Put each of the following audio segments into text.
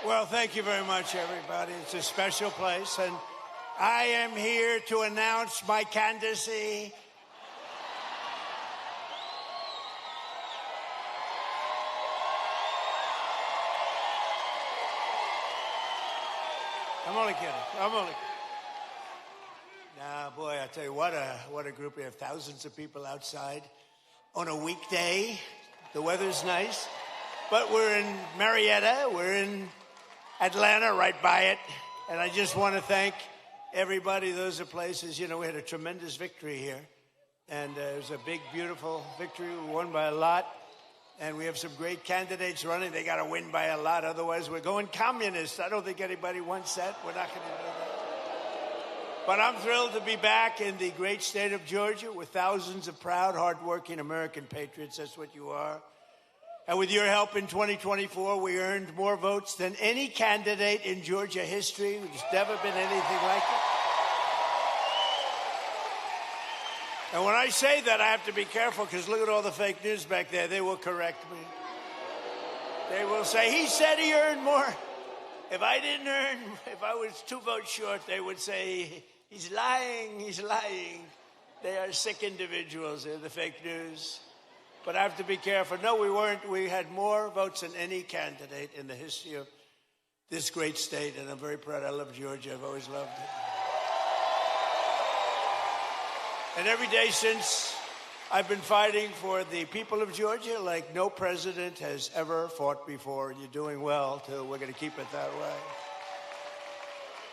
Well, thank you very much, everybody. It's a special place, and I am here to announce my candidacy. I'm only kidding. Nah, boy, I tell you, what a group. We have thousands of people outside on a weekday. The weather's nice, but we're in Marietta. We're in Atlanta, right by it. And I just want to thank everybody. Those are places, we had a tremendous victory here. And it was a big, beautiful victory. We won by a lot. And we have some great candidates running. They got to win by a lot. Otherwise, we're going communist. I don't think anybody wants that. We're not going to do that. But I'm thrilled to be back in the great state of Georgia with thousands of proud, hardworking American patriots. That's what you are. And with your help in 2024, we earned more votes than any candidate in Georgia history. There's never been anything like it. And when I say that, I have to be careful, because look at all the fake news back there. They will correct me. They will say, he said he earned more. If I was 2 votes short, they would say, he's lying. They are sick individuals. They're the fake news. But I have to be careful. No, we weren't. We had more votes than any candidate in the history of this great state, and I'm very proud. I love Georgia. I've always loved it. And every day since, I've been fighting for the people of Georgia like no president has ever fought before, and you're doing well, too. We're going to keep it that way.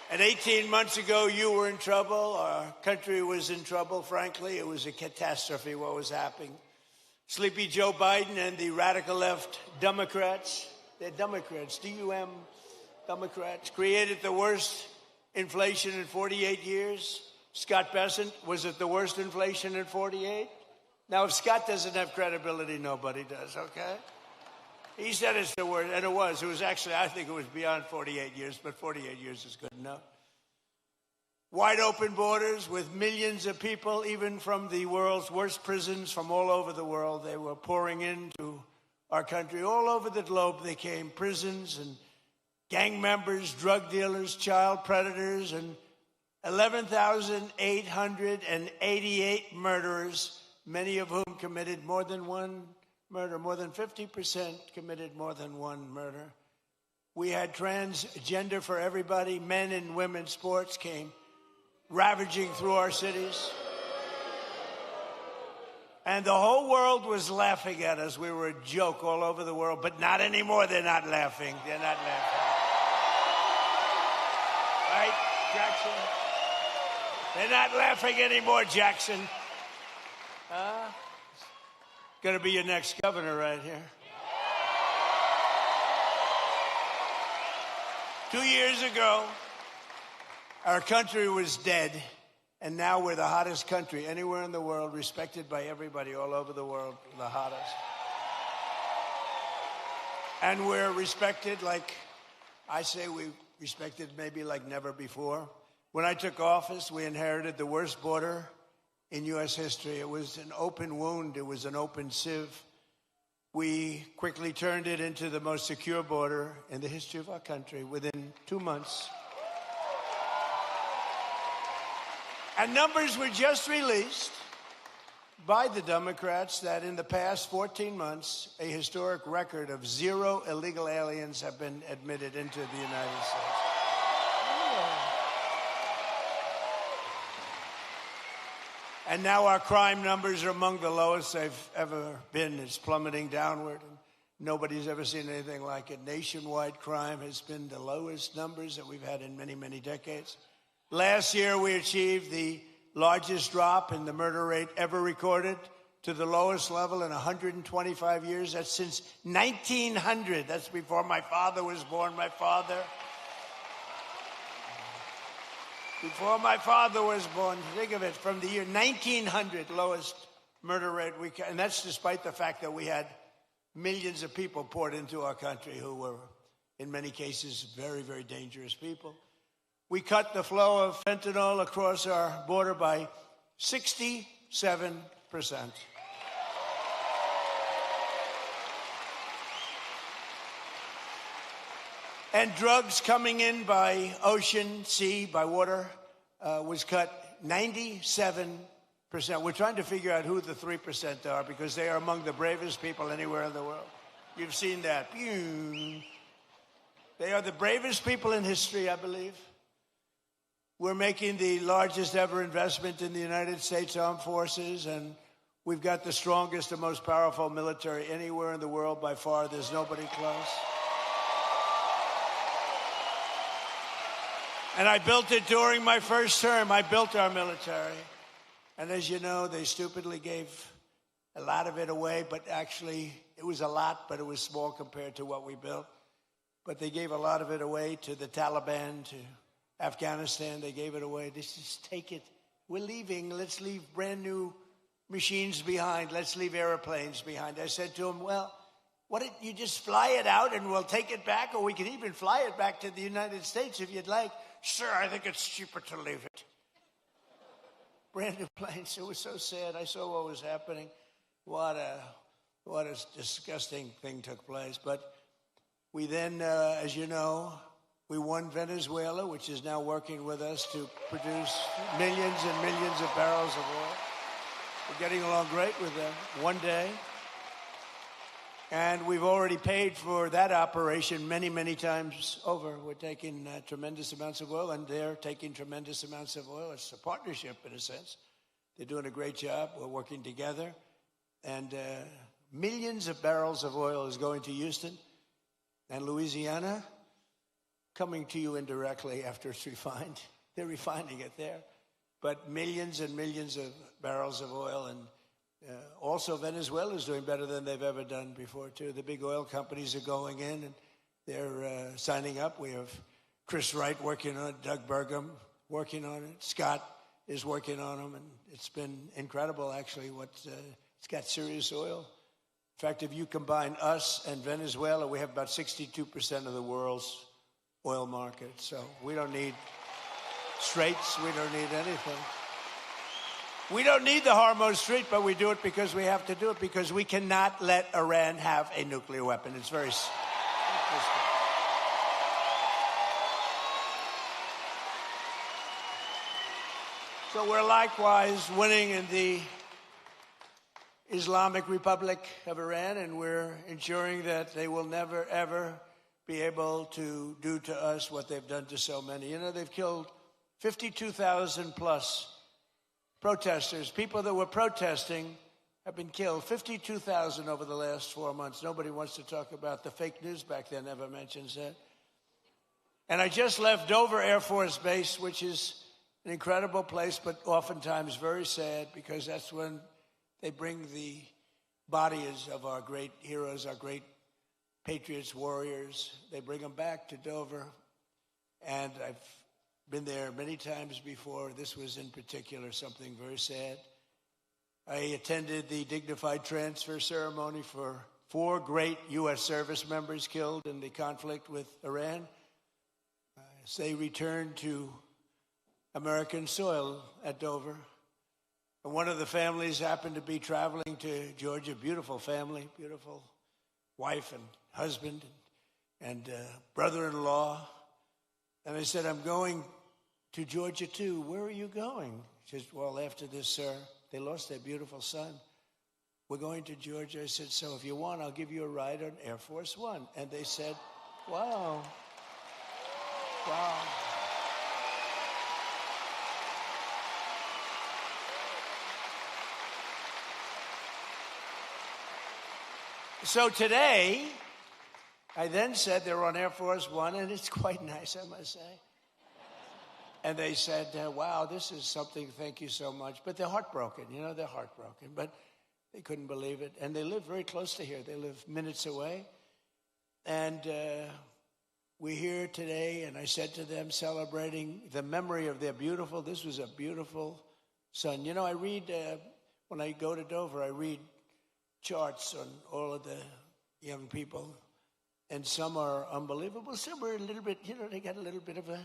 And 18 months ago, you were in trouble. Our country was in trouble, frankly. It was a catastrophe what was happening. Sleepy Joe Biden and the radical left Democrats, they're Democrats, D-U-M, Democrats, created the worst inflation in 48 years. Scott Bessent, was it the worst inflation in 48? Now, if Scott doesn't have credibility, nobody does, okay? He said it's the worst, and it was. It was actually, I think it was beyond 48 years, but 48 years is good enough. Wide open borders with millions of people, even from the world's worst prisons from all over the world. They were pouring into our country. All over the globe they came, prisons and gang members, drug dealers, child predators, and 11,888 murderers, many of whom committed more than one murder. More than 50% committed more than one murder. We had transgender for everybody. Men and women's sports came ravaging through our cities. And the whole world was laughing at us. We were a joke all over the world, but not anymore. They're not laughing. They're not laughing. Right, Jackson? They're not laughing anymore, Jackson. Gonna be your next governor right here. 2 years ago, our country was dead, and now we're the hottest country anywhere in the world, respected by everybody all over the world, the hottest. And we're respected like, I say we respected maybe like never before. When I took office, we inherited the worst border in U.S. history. It was an open wound. It was an open sieve. We quickly turned it into the most secure border in the history of our country within 2 months. And numbers were just released by the Democrats that in the past 14 months, a historic record of 0 illegal aliens have been admitted into the United States. And now our crime numbers are among the lowest they've ever been. It's plummeting downward, and nobody's ever seen anything like it. Nationwide crime has been the lowest numbers that we've had in many, many decades. Last year, we achieved the largest drop in the murder rate ever recorded to the lowest level in 125 years. That's since 1900. That's before my father was born. Before my father was born, think of it, from the year 1900, lowest murder rate. And that's despite the fact that we had millions of people poured into our country who were, in many cases, very, very dangerous people. We cut the flow of fentanyl across our border by 67%. And drugs coming in by ocean, sea, by water was cut 97%. We're trying to figure out who the 3% are because they are among the bravest people anywhere in the world. You've seen that. They are the bravest people in history, I believe. We're making the largest ever investment in the United States Armed Forces, and we've got the strongest and most powerful military anywhere in the world by far. There's nobody close. And I built it during my first term. I built our military. And as you know, they stupidly gave a lot of it away, but actually it was a lot, but it was small compared to what we built. But they gave a lot of it away to the Taliban, to Afghanistan. They gave it away. They just take it. We're leaving. Let's leave brand new machines behind. Let's leave airplanes behind. I said to him, well, what if you just fly it out and we'll take it back, or we can even fly it back to the United States if you'd like. Sir, I think it's cheaper to leave it. Brand new planes. It was so sad. I saw what was happening. What a disgusting thing took place. But we then, as you know, we won Venezuela, which is now working with us to produce millions and millions of barrels of oil. We're getting along great with them. One day. And we've already paid for that operation many, many times over. We're taking tremendous amounts of oil, and they're taking tremendous amounts of oil. It's a partnership, in a sense. They're doing a great job. We're working together. And millions of barrels of oil is going to Houston and Louisiana, coming to you indirectly after it's refined. They're refining it there. But millions and millions of barrels of oil. And also, Venezuela is doing better than they've ever done before, too. The big oil companies are going in, and they're signing up. We have Chris Wright working on it, Doug Burgum working on it, Scott is working on them, and it's been incredible, actually. It's got serious oil. In fact, if you combine us and Venezuela, we have about 62% of the world's oil market. So we don't need straits. We don't need anything. We don't need the Hormuz Strait, but we do it because we have to do it, because we cannot let Iran have a nuclear weapon. It's very simple. So we're likewise winning in the Islamic Republic of Iran, and we're ensuring that they will never, ever be able to do to us what they've done to so many. You know, they've killed 52,000 plus protesters. People that were protesting have been killed. 52,000 over the last 4 months. Nobody wants to talk about the fake news back then, never mentions that. And I just left Dover Air Force Base, which is an incredible place, but oftentimes very sad, because that's when they bring the bodies of our great heroes, our great patriots, warriors. They bring them back to Dover. And I've been there many times before. This was in particular something very sad. I attended the dignified transfer ceremony for 4 great U.S. service members killed in the conflict with Iran. As they returned to American soil at Dover. And one of the families happened to be traveling to Georgia. Beautiful family, beautiful wife and husband and brother-in-law. And I said, I'm going to Georgia too. Where are you going? She says, well, after this, sir, they lost their beautiful son. We're going to Georgia. I said, so if you want, I'll give you a ride on Air Force One. And they said, wow. Wow. So today, I then said they're on Air Force One, and it's quite nice, I must say. And they said, wow, this is something, thank you so much. But they're heartbroken, you know, they're heartbroken. But they couldn't believe it. And they live very close to here. They live minutes away. And we're here today, and I said to them, celebrating the memory of their beautiful, this was a beautiful son. You know, I read, when I go to Dover, I read charts on all of the young people, and some are unbelievable. Some are a little bit, you know, they got a little bit of a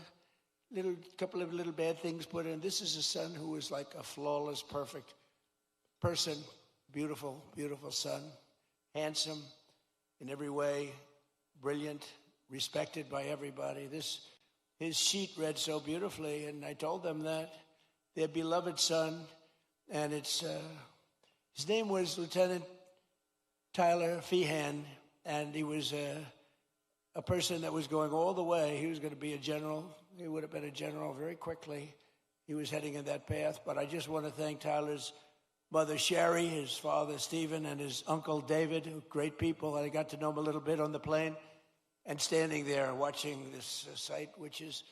couple of little bad things put in. This is a son who was like a flawless, perfect person, beautiful, beautiful son, handsome in every way, brilliant, respected by everybody. His sheet read so beautifully, and I told them that their beloved son, and his name was Lieutenant Tyler Feehan, and he was a person that was going all the way. He was going to be a general. He would have been a general very quickly. He was heading in that path. But I just want to thank Tyler's mother, Sherry, his father, Stephen, and his uncle, David, great people. I got to know them a little bit on the plane. And standing there watching this sight, which is,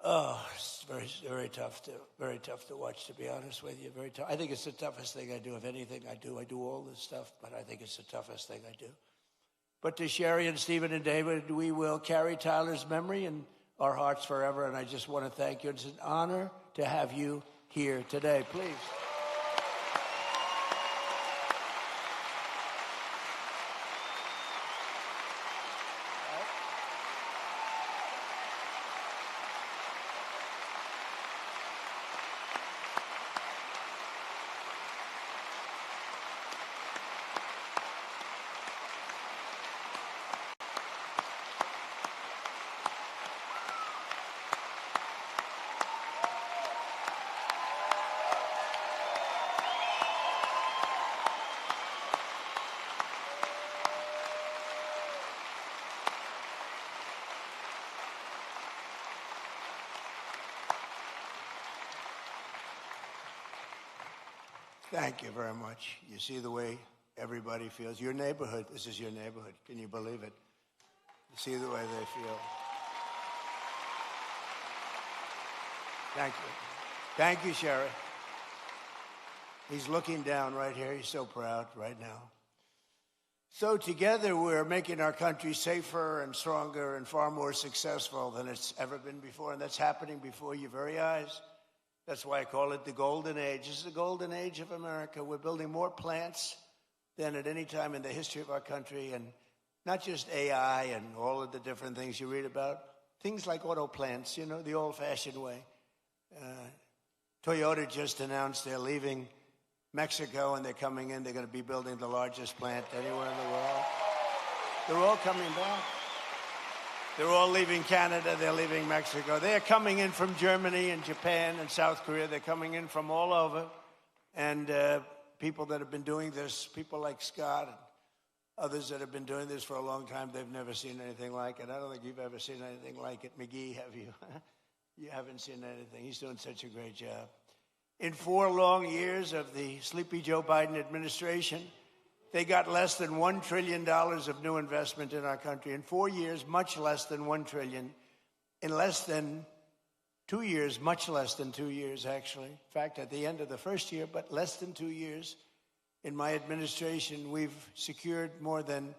it's very, very tough to watch, to be honest with you. Very tough. I think it's the toughest thing I do. If anything I do all this stuff, but I think it's the toughest thing I do. But to Sherry and Stephen and David, we will carry Tyler's memory in our hearts forever. And I just want to thank you. It's an honor to have you here today. Please. Thank you very much. You see the way everybody feels. Your neighborhood, this is your neighborhood. Can you believe it? You see the way they feel. Thank you. Thank you, Sherry. He's looking down right here. He's so proud right now. So together we're making our country safer and stronger and far more successful than it's ever been before. And that's happening before your very eyes. That's why I call it the golden age. This is the golden age of America. We're building more plants than at any time in the history of our country. And not just AI and all of the different things you read about. Things like auto plants, you know, the old-fashioned way. Toyota just announced they're leaving Mexico and they're coming in. They're going to be building the largest plant anywhere in the world. They're all coming back. They're all leaving Canada. They're leaving Mexico. They're coming in from Germany and Japan and South Korea. They're coming in from all over. And people that have been doing this, people like Scott and others that have been doing this for a long time, they've never seen anything like it. I don't think you've ever seen anything like it. McGee, have you? You haven't seen anything. He's doing such a great job. In 4 long years of the sleepy Joe Biden administration, they got less than $1 trillion of new investment in our country. In 4 years, much less than $1 trillion. In less than 2 years, much less than 2 years, actually. In fact, at the end of the first year, but less than 2 years, in my administration, we've secured more than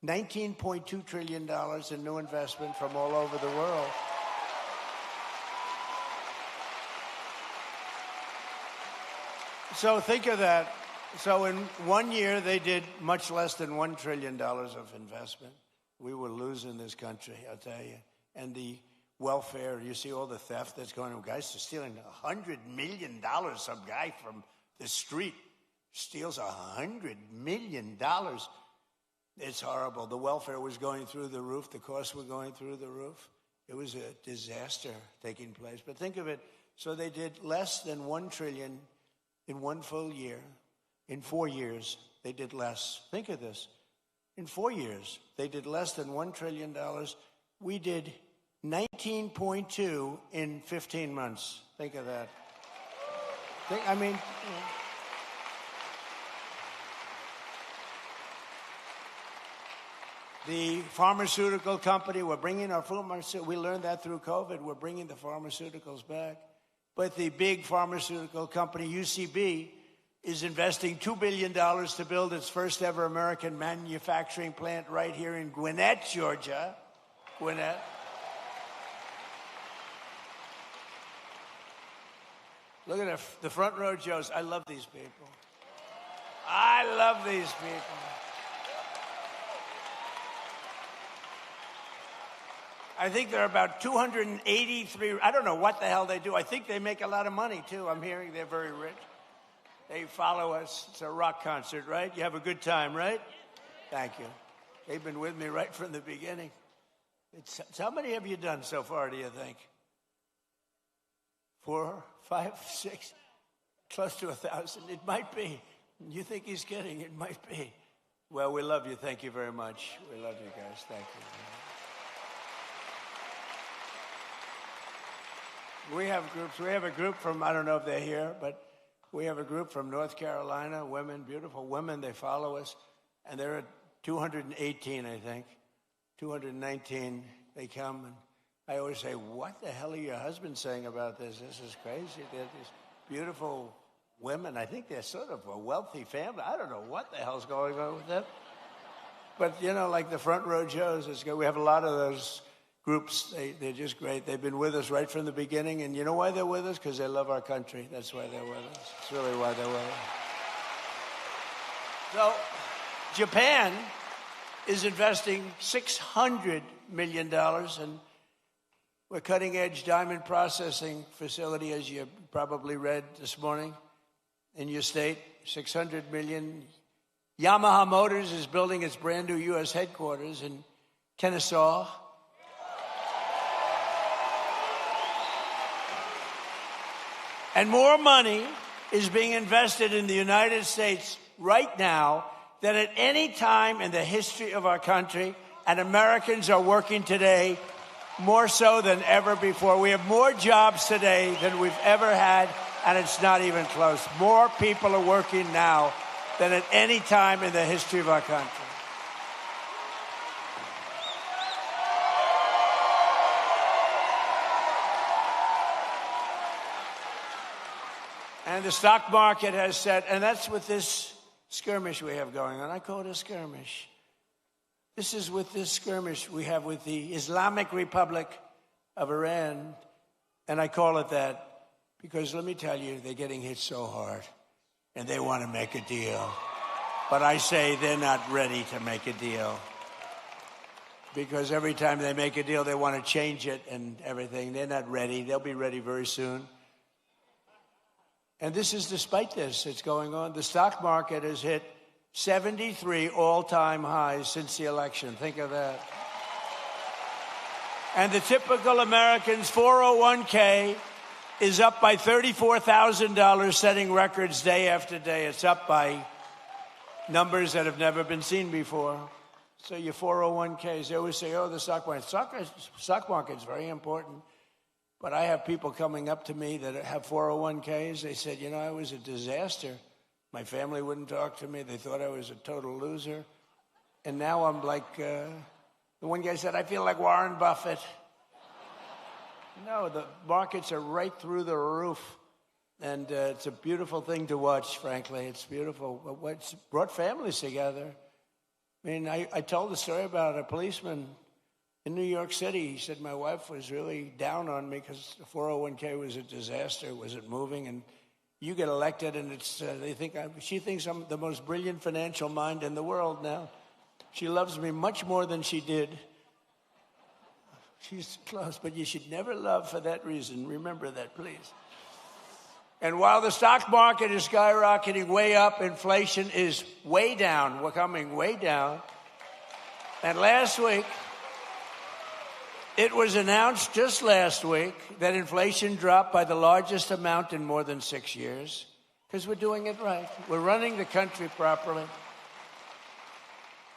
$19.2 trillion in new investment from all over the world. So think of that. So in 1 year, they did much less than $1 trillion of investment. We were losing this country, I'll tell you. And the welfare, you see all the theft that's going on. Guys are stealing $100 million. Some guy from the street steals $100 million. It's horrible. The welfare was going through the roof. The costs were going through the roof. It was a disaster taking place. But think of it. So they did less than $1 trillion in 1 full year. In 4 years, they did less. Think of this. In 4 years, they did less than $1 trillion. We did 19.2 in 15 months. Think of that. The pharmaceutical company, we learned that through COVID. We're bringing the pharmaceuticals back. But the big pharmaceutical company, UCB, is investing $2 billion to build its first ever American manufacturing plant right here in Gwinnett, Georgia. Gwinnett. Look at the front row Joes. I love these people. I love these people. I think there are about 283. I don't know what the hell they do. I think they make a lot of money, too. I'm hearing they're very rich. They follow us. It's a rock concert, right? You have a good time, right? Thank you. They've been with me right from the beginning. How many have you done so far, do you think? 4, 5, 6, close to 1,000. It might be. You think he's kidding? It might be. Well, we love you. Thank you very much. We love you guys. Thank you. We have groups. We have a group from, I don't know if they're here, but we have a group from North Carolina, women, beautiful women. They follow us. And they're at 218, I think. 219. They come, and I always say, what the hell are your husbands saying about this? This is crazy. They're these beautiful women. I think they're sort of a wealthy family. I don't know what the hell's going on with them. But, you know, like the Front Row Joes, it's good. We have a lot of those groups. They're just great. They've been with us right from the beginning. And you know why they're with us? Because they love our country. That's why they're with us. It's really why they're with us. So Japan is investing $600 million in a cutting-edge diamond processing facility, as you probably read this morning in your state. $600 million. Yamaha Motors is building its brand new U.S. headquarters in Kennesaw. And more money is being invested in the United States right now than at any time in the history of our country. And Americans are working today more so than ever before. We have more jobs today than we've ever had, and it's not even close. More people are working now than at any time in the history of our country. And the stock market has said, and that's with this skirmish we have going on. I call it a skirmish. This is with this skirmish we have with the Islamic Republic of Iran. And I call it that because, let me tell you, they're getting hit so hard. And they want to make a deal. But I say they're not ready to make a deal. Because every time they make a deal, they want to change it and everything. They're not ready. They'll be ready very soon. And this is despite this. It's going on. The stock market has hit 73 all-time highs since the election. Think of that. And the typical American's 401k is up by $34,000, setting records day after day. It's up by numbers that have never been seen before. So your 401ks, they always say, oh, the stock market. Stock market's very important. But I have people coming up to me that have 401ks. They said, you know, I was a disaster. My family wouldn't talk to me. They thought I was a total loser. And now I'm like, the one guy said, I feel like Warren Buffett. No, the markets are right through the roof. And it's a beautiful thing to watch, frankly. It's beautiful. It's brought families together. I mean, I told the story about a policeman in New York City. He said, my wife was really down on me because the 401k was a disaster. It wasn't moving. And you get elected, and it's she thinks I'm the most brilliant financial mind in the world now. She loves me much more than she did. She's close, but you should never love for that reason. Remember that, please. And while the stock market is skyrocketing way up, inflation is way down. We're coming way down. And last week, it was announced just last week that inflation dropped by the largest amount in more than 6 years because we're doing it right. We're running the country properly.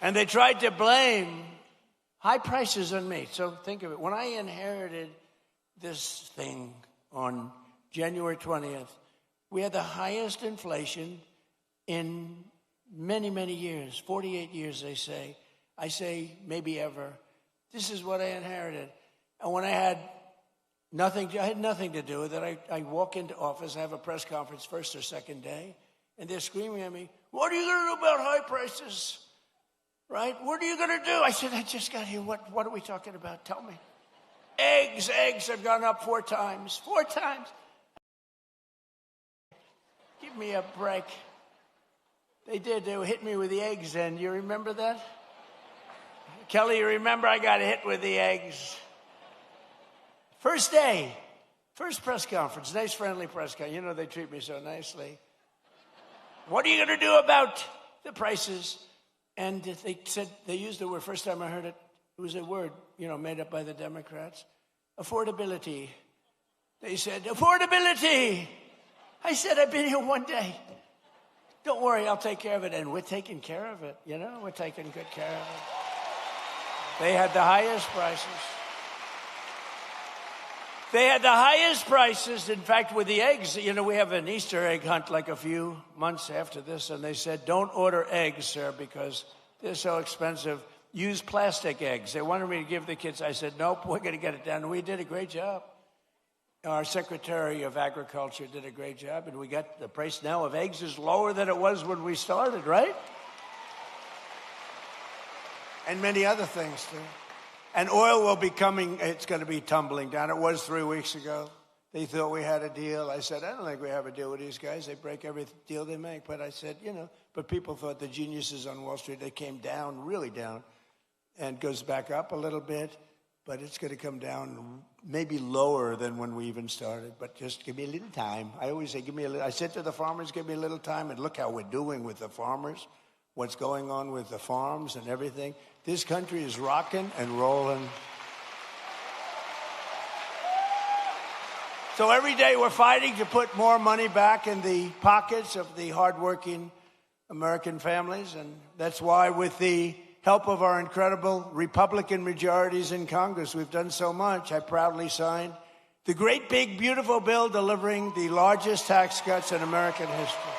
And they tried to blame high prices on me. So think of it. When I inherited this thing on January 20th, we had the highest inflation in many, many years. 48 years, they say. I say maybe ever. This is what I inherited. And when I had nothing to do with it. I walk into office, I have a press conference first or second day, and they're screaming at me, what are you going to do about high prices? Right? What are you going to do? I said, I just got here. What are we talking about? Tell me. Eggs have gone up 4 times. 4 times. Give me a break. They did. They hit me with the eggs then. You remember that? Kelly, you remember I got hit with the eggs. First day, first press conference, nice friendly press conference. You know, they treat me so nicely. What are you going to do about the prices? And they said, they used the word, first time I heard it, It was a word, made up by the Democrats. Affordability. They said, affordability. I said, I've been here one day. Don't worry, I'll take care of it. And we're taking care of it, We're taking good care of it. They had the highest prices. They had the highest prices. In fact, with the eggs, we have an Easter egg hunt like a few months after this. And they said, don't order eggs, sir, because they're so expensive. Use plastic eggs. They wanted me to give the kids. I said, nope, we're going to get it done. We did a great job. Our Secretary of Agriculture did a great job, and we got the price now of eggs is lower than it was when we started, right? And many other things, too. And oil will be coming, it's going to be tumbling down. It was 3 weeks ago. They thought we had a deal. I said, I don't think we have a deal with these guys. They break every deal they make. But I said, but people thought the geniuses on Wall Street, they came down, really down, and goes back up a little bit. But it's going to come down maybe lower than when we even started. But just give me a little time. I always say, give me a little. I said to the farmers, give me a little time. And look how we're doing with the farmers, what's going on with the farms and everything. This country is rocking and rolling. So every day we're fighting to put more money back in the pockets of the hardworking American families. And that's why with the help of our incredible Republican majorities in Congress, we've done so much. I proudly signed the great, big, beautiful bill delivering the largest tax cuts in American history.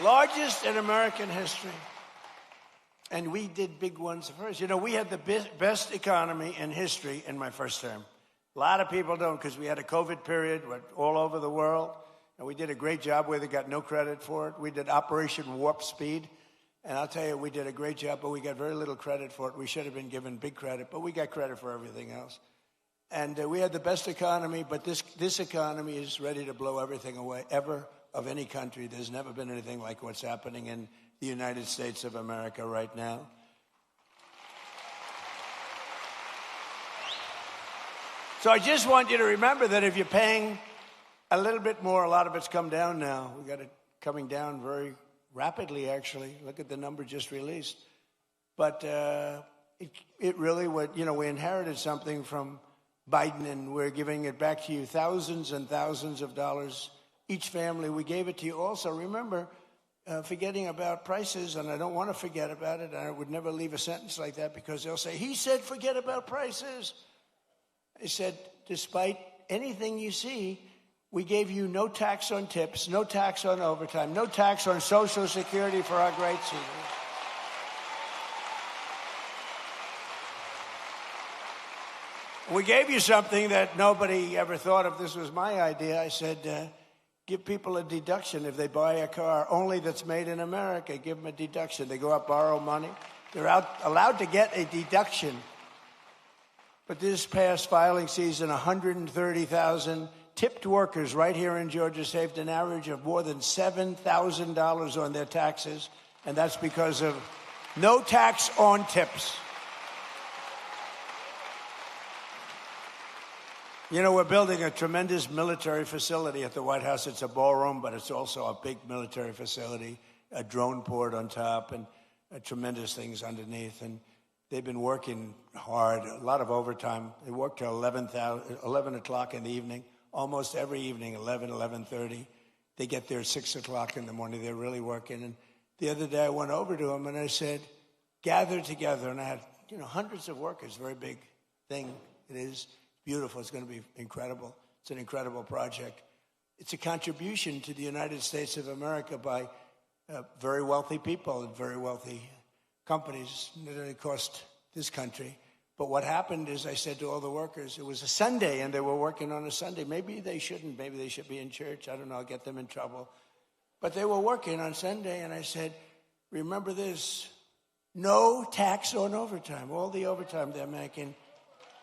Largest in American history. And we did big ones first. We had the best economy in history in my first term. A lot of people don't, because we had a COVID period, went all over the world. And we did a great job where they got no credit for it. We did Operation Warp Speed. And I'll tell you, we did a great job, but we got very little credit for it. We should have been given big credit, but we got credit for everything else. And we had the best economy, but this economy is ready to blow everything away, ever, of any country. There's never been anything like what's happening in the United States of America right now. So I just want you to remember that if you're paying a little bit more, a lot of it's come down now. We got it coming down very rapidly, actually. Look at the number just released. But it really would, we inherited something from Biden, and we're giving it back to you, thousands and thousands of dollars each family. We gave it to you also. Remember, forgetting about prices, and I don't want to forget about it. I would never leave a sentence like that, because they'll say, he said forget about prices. I said, despite anything you see, we gave you no tax on tips, no tax on overtime, no tax on Social Security for our great seniors. We gave you something that nobody ever thought of. This was my idea. I said, give people a deduction if they buy a car only that's made in America. Give them a deduction. They go out, borrow money. They're allowed to get a deduction. But this past filing season, 130,000 tipped workers right here in Georgia saved an average of more than $7,000 on their taxes, and that's because of no tax on tips. We're building a tremendous military facility at the White House. It's a ballroom, but it's also a big military facility, a drone port on top, and tremendous things underneath. And they've been working hard, a lot of overtime. They work till 11 o'clock in the evening. Almost every evening, 11:30. They get there at 6 o'clock in the morning. They're really working. And the other day I went over to them and I said, gather together. And I had, hundreds of workers, very big thing. It is beautiful. It's going to be incredible. It's an incredible project. It's a contribution to the United States of America by very wealthy people and very wealthy companies that it cost this country. But what happened is I said to all the workers, it was a Sunday and they were working on a Sunday. Maybe they shouldn't. Maybe they should be in church. I don't know. I'll get them in trouble. But they were working on Sunday, and I said, remember this, no tax on overtime, all the overtime they're making.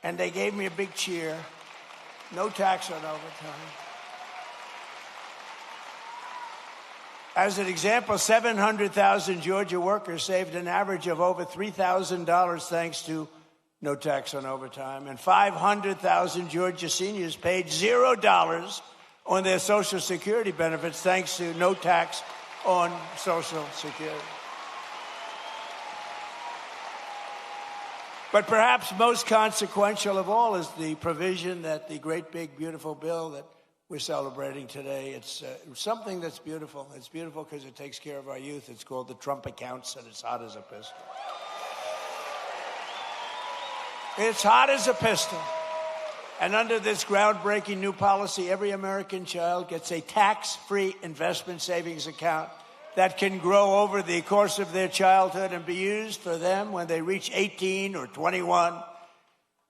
And they gave me a big cheer. No tax on overtime. As an example, 700,000 Georgia workers saved an average of over $3,000 thanks to no tax on overtime. And 500,000 Georgia seniors paid $0 on their Social Security benefits thanks to no tax on Social Security. But perhaps most consequential of all is the provision that the great, big, beautiful bill that we're celebrating today. It's something that's beautiful. It's beautiful because it takes care of our youth. It's called the Trump accounts, and it's hot as a pistol. It's hot as a pistol. And under this groundbreaking new policy, every American child gets a tax-free investment savings account that can grow over the course of their childhood and be used for them when they reach 18 or 21.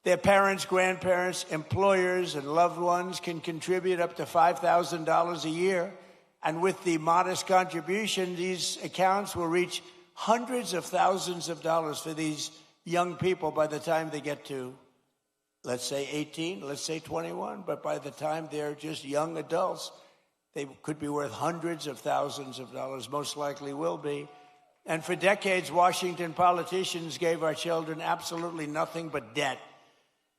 Their parents, grandparents, employers, and loved ones can contribute up to $5,000 a year. And with the modest contribution, these accounts will reach hundreds of thousands of dollars for these young people by the time they get to, let's say 18, let's say 21. But by the time they're just young adults, they could be worth hundreds of thousands of dollars, most likely will be. And for decades, Washington politicians gave our children absolutely nothing but debt.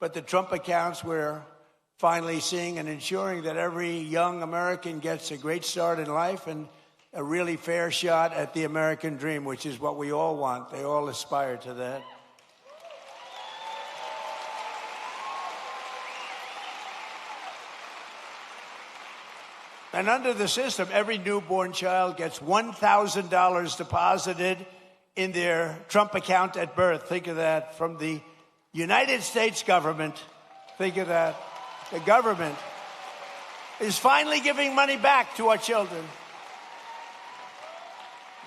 But the Trump accounts, we're finally seeing and ensuring that every young American gets a great start in life and a really fair shot at the American dream, which is what we all want. They all aspire to that. And under the system, every newborn child gets $1,000 deposited in their Trump account at birth. Think of that. From the United States government. Think of that. The government is finally giving money back to our children.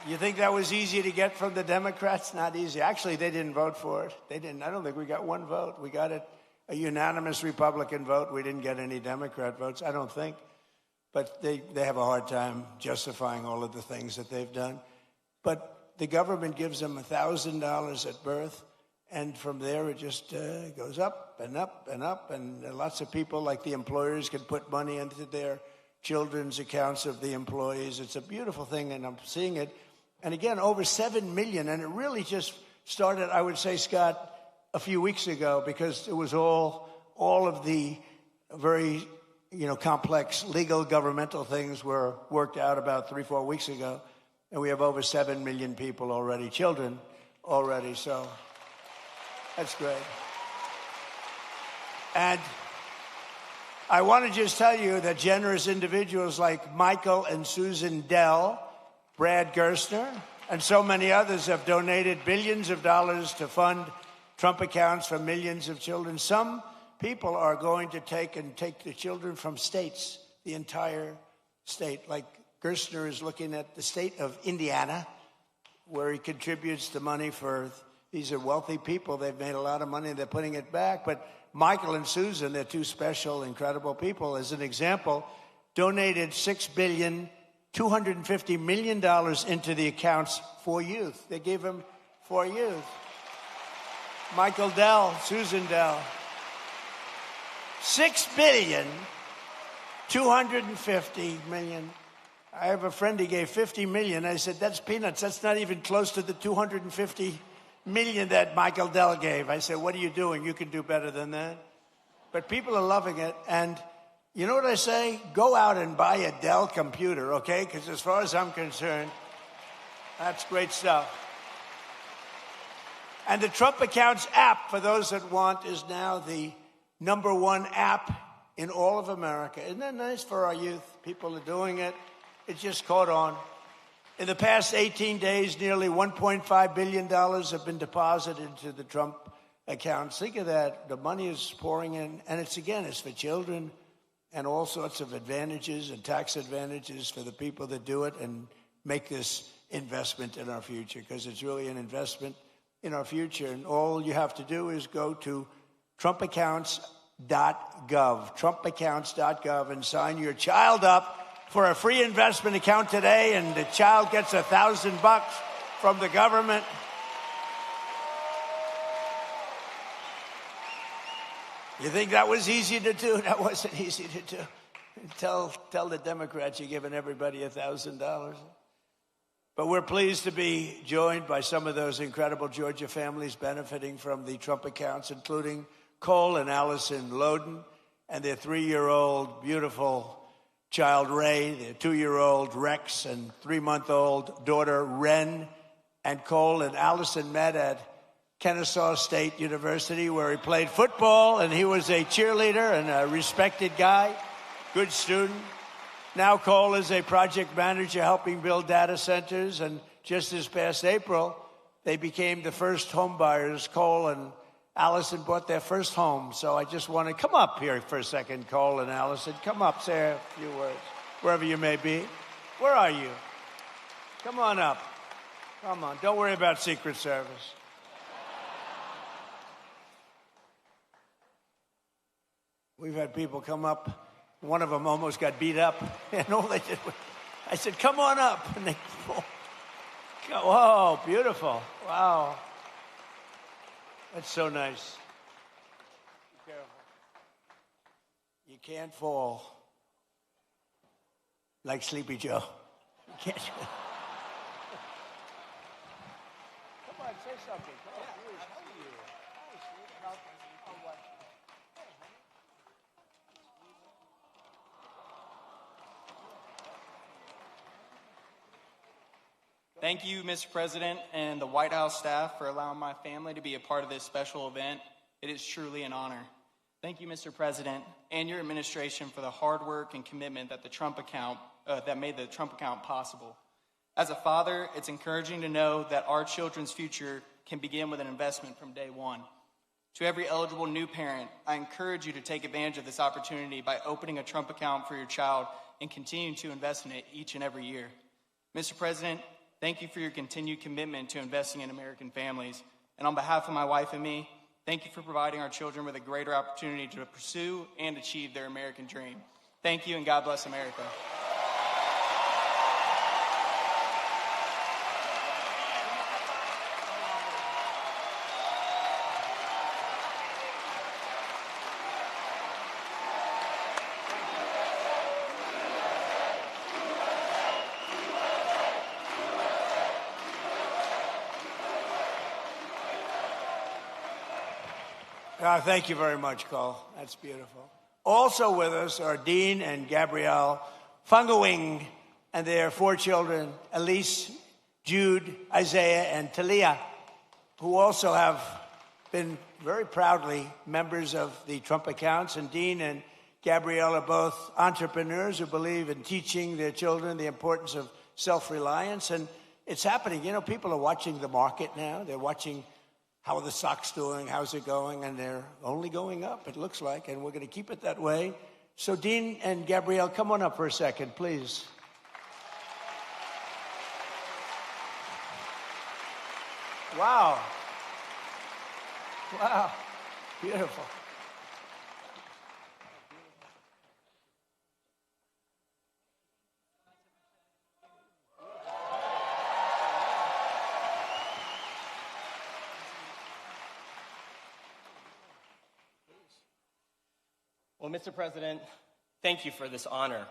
You think that was easy to get from the Democrats? Not easy. Actually, they didn't vote for it. They didn't. I don't think we got one vote. We got a unanimous Republican vote. We didn't get any Democrat votes, I don't think. But they have a hard time justifying all of the things that they've done. But the government gives them $1,000 at birth, and from there it just goes up and up and up. And lots of people, like the employers, can put money into their children's accounts of the employees. It's a beautiful thing, and I'm seeing it. And again, over 7 million, and it really just started, I would say, Scott, a few weeks ago, because it was all of the very complex legal governmental things were worked out about 3-4 weeks ago. And we have over 7 million people already, children already. So that's great. And I want to just tell you that generous individuals like Michael and Susan Dell, Brad Gerstner, and so many others have donated billions of dollars to fund Trump accounts for millions of children. Some people are going to take the children from states, the entire state. Like Gerstner is looking at the state of Indiana, where he contributes the money for, these are wealthy people. They've made a lot of money. They're putting it back. But Michael and Susan, they're two special, incredible people. As an example, donated $6.25 billion into the accounts for youth. They gave them for youth. Michael Dell, Susan Dell. $6.25 billion. I have a friend, he gave $50 million. I said, that's peanuts. That's not even close to the $250 million that Michael Dell gave. I said, what are you doing? You can do better than that. But people are loving it. And you know what I say? Go out and buy a Dell computer, okay? Because as far as I'm concerned, that's great stuff. And the Trump Accounts app, for those that want, is now the #1 app in all of America. Isn't that nice for our youth? People are doing it. It just caught on. In the past 18 days, nearly $1.5 billion have been deposited into the Trump accounts. Think of that. The money is pouring in. And it's for children and all sorts of advantages and tax advantages for the people that do it and make this investment in our future, because it's really an investment in our future. And all you have to do is go to TrumpAccounts.gov, TrumpAccounts.gov, and sign your child up for a free investment account today, and the child gets $1,000 from the government. You think that was easy to do? That wasn't easy to do. Tell the Democrats you're giving everybody $1,000. But we're pleased to be joined by some of those incredible Georgia families benefiting from the Trump accounts, including Cole and Allison Loden and their 3-year-old beautiful child Ray, their 2-year-old Rex, and 3-month-old daughter Ren. And Cole and Allison met at Kennesaw State University, where he played football, and he was a cheerleader and a respected guy, good student. Now Cole is a project manager helping build data centers, and just this past April, they became the first home buyers. Cole and Allison bought their first home. So I just want to come up here for a second, Cole and Allison. Come up, say a few words, wherever you may be. Where are you? Come on up. Come on. Don't worry about Secret Service. We've had people come up. One of them almost got beat up. And all they did was, I said, come on up. And they, oh, beautiful. Wow. That's so nice. Be careful. You can't fall like Sleepy Joe. You can't. Come on, say something. Come on, please. How are you? Hi, sweetheart. Oh, what? Thank you, Mr. President, and the White House staff for allowing my family to be a part of this special event. It is truly an honor. Thank you, Mr. President, and your administration for the hard work and commitment that that made the Trump account possible. As a father, it's encouraging to know that our children's future can begin with an investment from day one. To every eligible new parent, I encourage you to take advantage of this opportunity by opening a Trump account for your child and continuing to invest in it each and every year. Mr. President, thank you for your continued commitment to investing in American families. And on behalf of my wife and me, thank you for providing our children with a greater opportunity to pursue and achieve their American dream. Thank you, and God bless America. Thank you very much, Cole. That's beautiful. Also with us are Dean and Gabrielle Fungawing and their 4 children, Elise, Jude, Isaiah, and Talia, who also have been very proudly members of the Trump accounts. And Dean and Gabrielle are both entrepreneurs who believe in teaching their children the importance of self-reliance. And it's happening. You know, people are watching the market now. They're watching how are the stocks doing, how's it going, and they're only going up, it looks like, and we're going to keep it that way. So Dean and Gabrielle, come on up for a second, please. Wow. Wow. Beautiful. Well, Mr. President, thank you for this honor.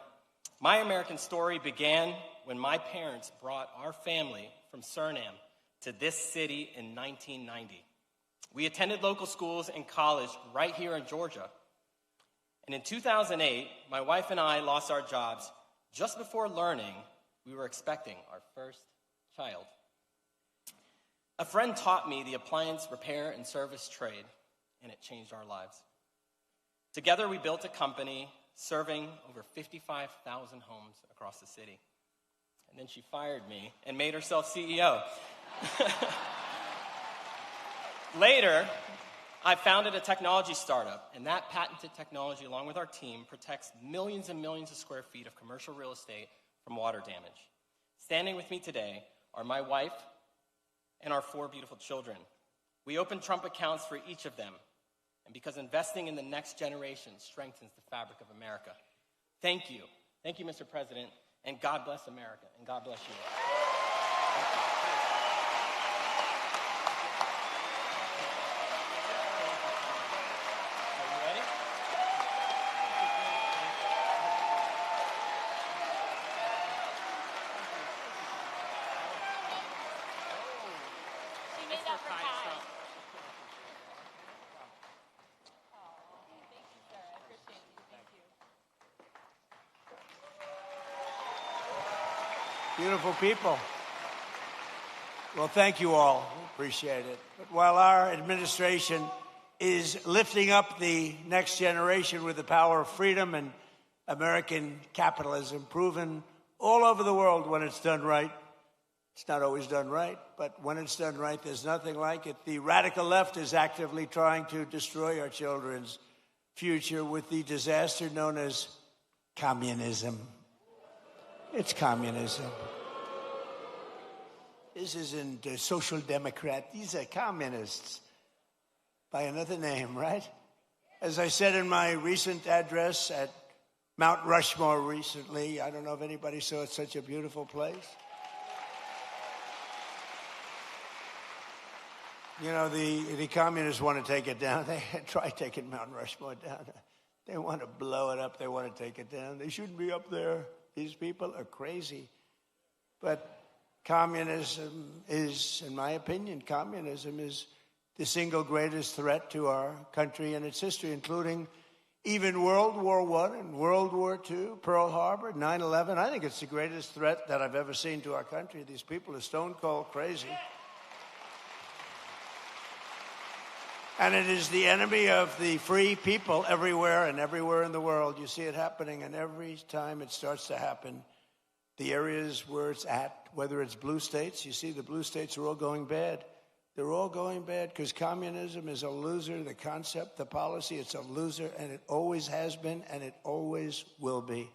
My American story began when my parents brought our family from Suriname to this city in 1990. We attended local schools and college right here in Georgia. And in 2008, my wife and I lost our jobs just before learning we were expecting our first child. A friend taught me the appliance repair and service trade, and it changed our lives. Together, we built a company serving over 55,000 homes across the city. And then she fired me and made herself CEO. Later, I founded a technology startup, and that patented technology, along with our team, protects millions and millions of square feet of commercial real estate from water damage. Standing with me today are my wife and our 4 beautiful children. We opened Trump accounts for each of them, and because investing in the next generation strengthens the fabric of America. Thank you. Thank you, Mr. President, and God bless America, and God bless you. Thank you. Are you ready? She made that for Kai. Beautiful people. Well, thank you all. Appreciate it. But while our administration is lifting up the next generation with the power of freedom and American capitalism, proven all over the world when it's done right. It's not always done right, but when it's done right, there's nothing like it. The radical left is actively trying to destroy our children's future with the disaster known as communism. It's communism. This isn't a social democrat. These are communists by another name, right? As I said in my recent address at Mount Rushmore recently, I don't know if anybody saw it, such a beautiful place. You know, the communists want to take it down. They tried taking Mount Rushmore down. They want to blow it up. They want to take it down. They shouldn't be up there. These people are crazy. But communism is, in my opinion, communism is the single greatest threat to our country and its history, including even World War I and World War II, Pearl Harbor, 9/11. I think it's the greatest threat that I've ever seen to our country. These people are stone cold crazy. And it is the enemy of the free people everywhere and everywhere in the world. You see it happening, and every time it starts to happen, the areas where it's at, whether it's blue states, you see the blue states are all going bad. They're all going bad because communism is a loser. The concept, the policy, it's a loser, and it always has been, and it always will be.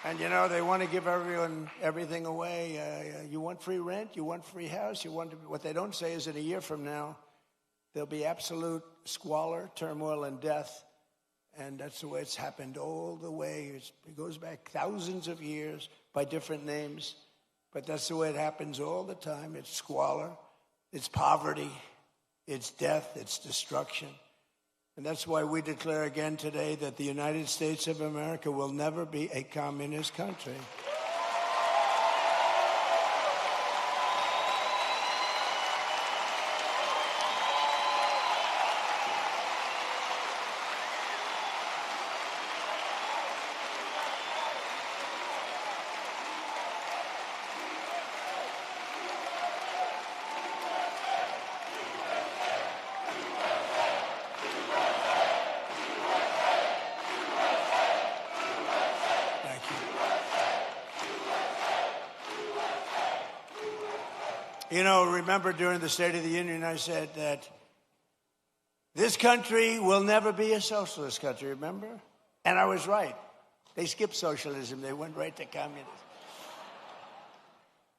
And, you know, they want to give everyone everything away. You want free rent? You want free house? What they don't say is in a year from now, there'll be absolute squalor, turmoil, and death. And that's the way it's happened all the way. It goes back thousands of years by different names. But that's the way it happens all the time. It's squalor, it's poverty, it's death, it's destruction. And that's why we declare again today that the United States of America will never be a communist country. You know, remember during the State of the Union, I said that this country will never be a socialist country, remember? And I was right. They skipped socialism. They went right to communism.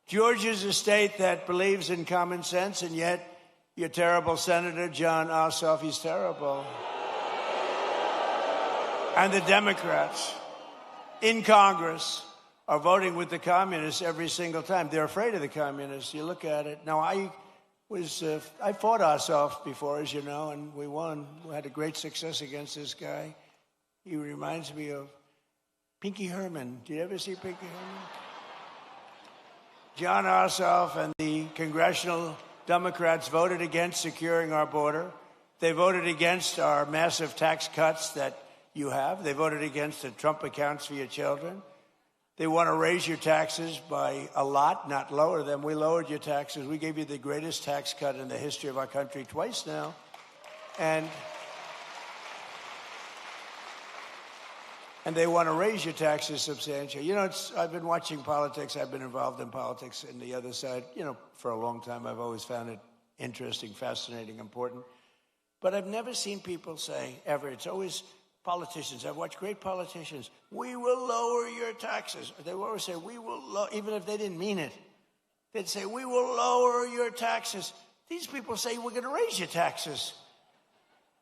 Georgia's a state that believes in common sense, and yet your terrible Senator, John Ossoff, he's terrible. And the Democrats in Congress are voting with the communists every single time. They're afraid of the communists. You look at it. Now, I fought Ossoff before, as you know, and we won. We had a great success against this guy. He reminds me of Pinky Herman. Did you ever see Pinky Herman? John Ossoff and the congressional Democrats voted against securing our border. They voted against our massive tax cuts that you have. They voted against the Trump accounts for your children. They want to raise your taxes by a lot, not lower them. We lowered your taxes. We gave you the greatest tax cut in the history of our country twice now. And they want to raise your taxes substantially. You know, I've been watching politics. I've been involved in politics in the other side, you know, for a long time. I've always found it interesting, fascinating, important. But I've never seen people say, ever, it's always politicians. I've watched great politicians. We will lower your taxes. They will always say, we will, even if they didn't mean it. They'd say, we will lower your taxes. These people say, we're going to raise your taxes.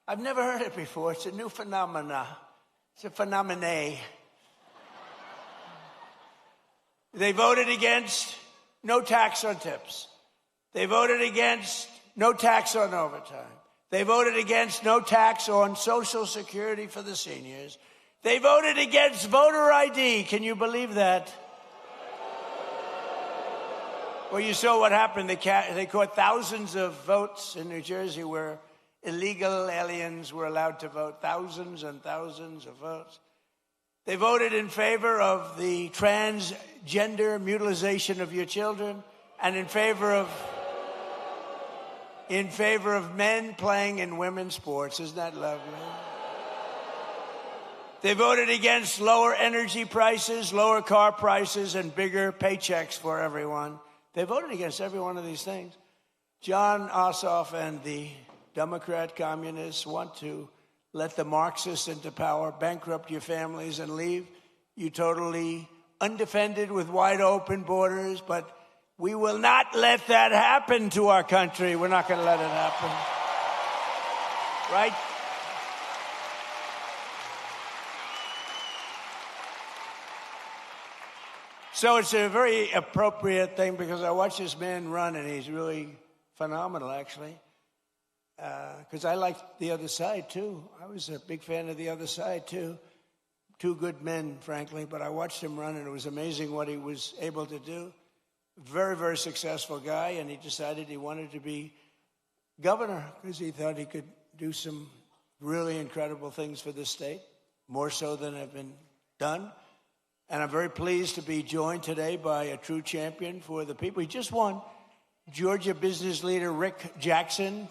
I've never heard it before. It's a new phenomena. It's a phenomenon. They voted against no tax on tips. They voted against no tax on overtime. They voted against no tax on Social Security for the seniors. They voted against voter ID. Can you believe that? Well, you saw what happened. They caught thousands of votes in New Jersey where illegal aliens were allowed to vote. Thousands and thousands of votes. They voted in favor of the transgender mutilization of your children and in favor of men playing in women's sports. Isn't that lovely? They voted against lower energy prices, lower car prices, and bigger paychecks for everyone. They voted against every one of these things. John Ossoff and the Democrat communists want to let the Marxists into power, bankrupt your families, and leave you totally undefended with wide open borders. But we will not let that happen to our country. We're not going to let it happen. Right? So it's a very appropriate thing because I watch this man run, and he's really phenomenal, actually. Because I like the other side, too. I was a big fan of the other side, too. Two good men, frankly, but I watched him run, and it was amazing what he was able to do. Very, very successful guy, and he decided he wanted to be governor because he thought he could do some really incredible things for this state, more so than have been done. And I'm very pleased to be joined today by a true champion for the people. He just won, Georgia business leader Rick Jackson,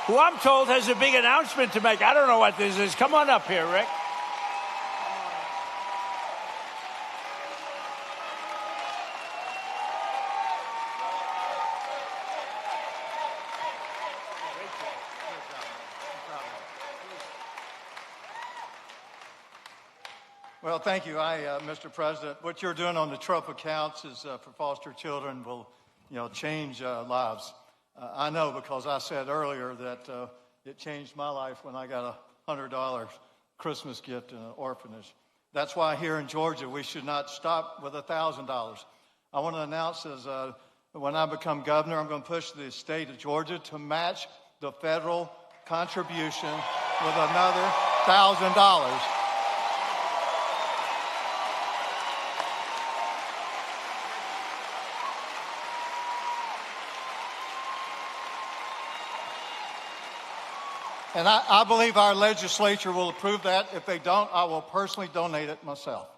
who I'm told has a big announcement to make. I don't know what this is. Come on up here, Rick. Well, thank you, Mr. President. What you're doing on the Trump accounts is for foster children will, change lives. I know because I said earlier that it changed my life when I got a $100 Christmas gift in an orphanage. That's why here in Georgia we should not stop with $1,000. I want to announce when I become governor, I'm going to push the state of Georgia to match the federal contribution with another $1,000. And I believe our legislature will approve that. If they don't, I will personally donate it myself.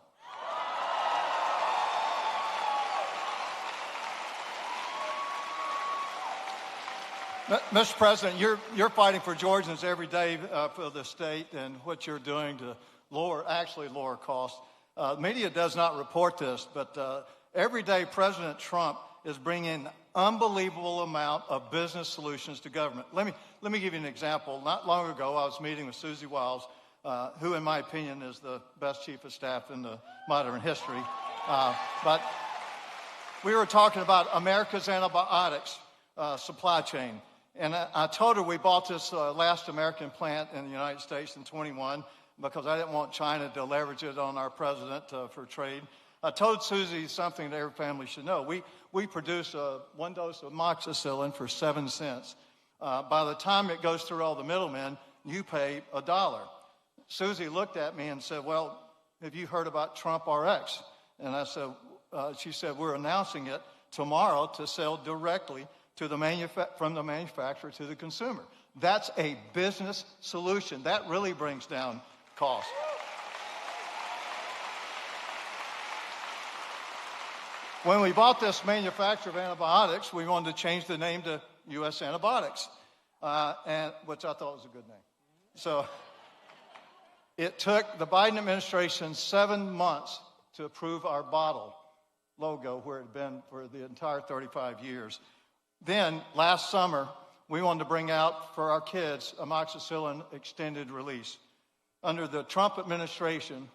Mr. President, you're fighting for Georgians every day for the state and what you're doing to lower costs. Media does not report this, but every day President Trump is bringing unbelievable amount of business solutions to government. Let me give you an example. Not long ago, I was meeting with Susie Wiles, who, in my opinion, is the best chief of staff in the modern history. But we were talking about America's antibiotics supply chain. And I told her we bought this last American plant in the United States in 21 because I didn't want China to leverage it on our president for trade. I told Susie something that every family should know. We produce one dose of amoxicillin for 7 cents. By the time it goes through all the middlemen, you pay $1. Susie looked at me and said, well, have you heard about Trump RX? And I said, she said, we're announcing it tomorrow to sell directly to from the manufacturer to the consumer. That's a business solution. That really brings down costs. When we bought this manufacturer of antibiotics, we wanted to change the name to U.S. Antibiotics, which I thought was a good name. So it took the Biden administration 7 months to approve our bottle logo where it had been for the entire 35 years. Then, last summer, we wanted to bring out for our kids amoxicillin extended release. Under the Trump administration,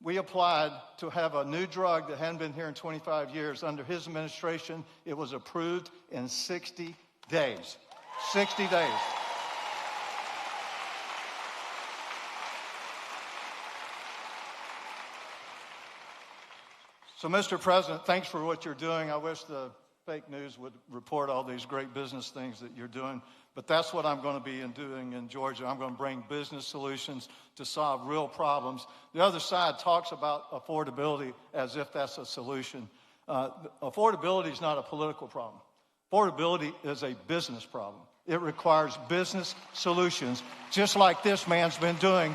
we applied to have a new drug that hadn't been here in 25 years. Under his administration, it was approved in 60 days. 60 days. So, Mr. President, thanks for what you're doing. I wish the fake news would report all these great business things that you're doing. But that's what I'm going to be doing in Georgia. I'm going to bring business solutions to solve real problems. The other side talks about affordability as if that's a solution. Affordability is not a political problem. Affordability is a business problem. It requires business solutions, just like this man's been doing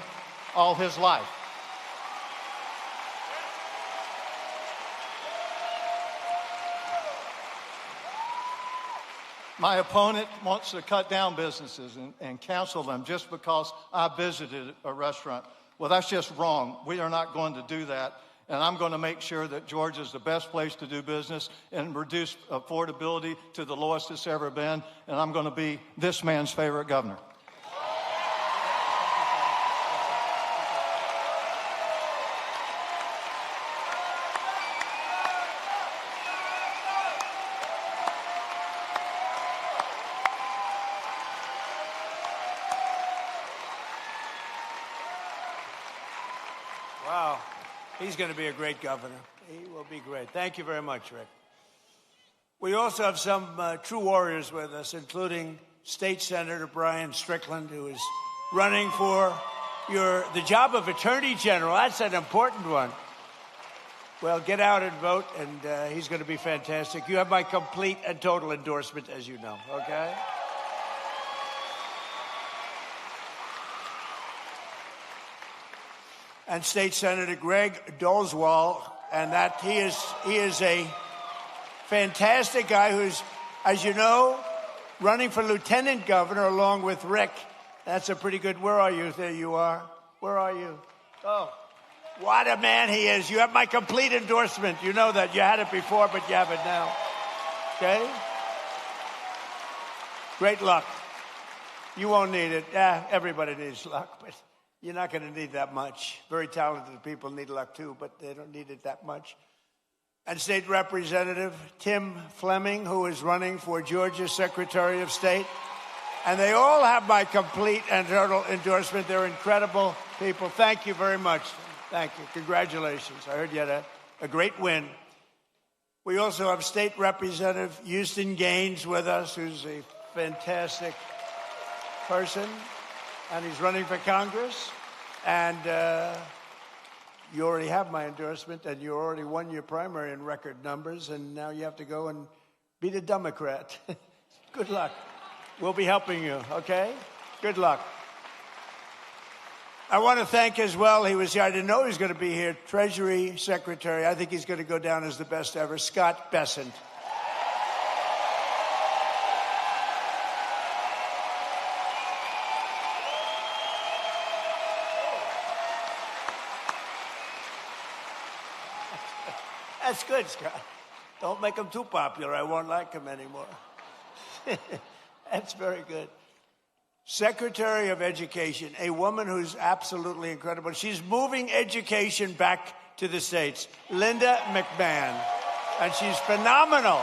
all his life. My opponent wants to cut down businesses and cancel them just because I visited a restaurant. Well, that's just wrong. We are not going to do that. And I'm going to make sure that Georgia is the best place to do business and reduce affordability to the lowest it's ever been. And I'm going to be this man's favorite governor. Wow. He's going to be a great governor. He will be great. Thank you very much, Rick. We also have some true warriors with us, including State Senator Brian Strickland, who is running for the job of Attorney General. That's an important one. Well, get out and vote, and he's going to be fantastic. You have my complete and total endorsement, as you know, okay? And State Senator Greg Dolzwall, and that he is a fantastic guy who's, as you know, running for lieutenant governor along with Rick. That's a pretty good. Where are you? There you are. Where are you? Oh, what a man he is. You have my complete endorsement. You know that. You had it before, but you have it now. Okay? Great luck. You won't need it. Yeah, everybody needs luck, but you're not going to need that much. Very talented people need luck too, but they don't need it that much. And State Representative Tim Fleming, who is running for Georgia's Secretary of State. And they all have my complete and total endorsement. They're incredible people. Thank you very much. Thank you. Congratulations. I heard you had a great win. We also have State Representative Houston Gaines with us, who's a fantastic person. And he's running for Congress. And you already have my endorsement, and you already won your primary in record numbers, and now you have to go and beat a Democrat. Good luck. We'll be helping you, okay? Good luck. I want to thank as well, he was here, I didn't know he was going to be here, Treasury Secretary, I think he's going to go down as the best ever, Scott Bessent. That's good, Scott. Don't make him too popular. I won't like him anymore. That's very good. Secretary of Education, a woman who's absolutely incredible. She's moving education back to the States. Linda McMahon. And she's phenomenal.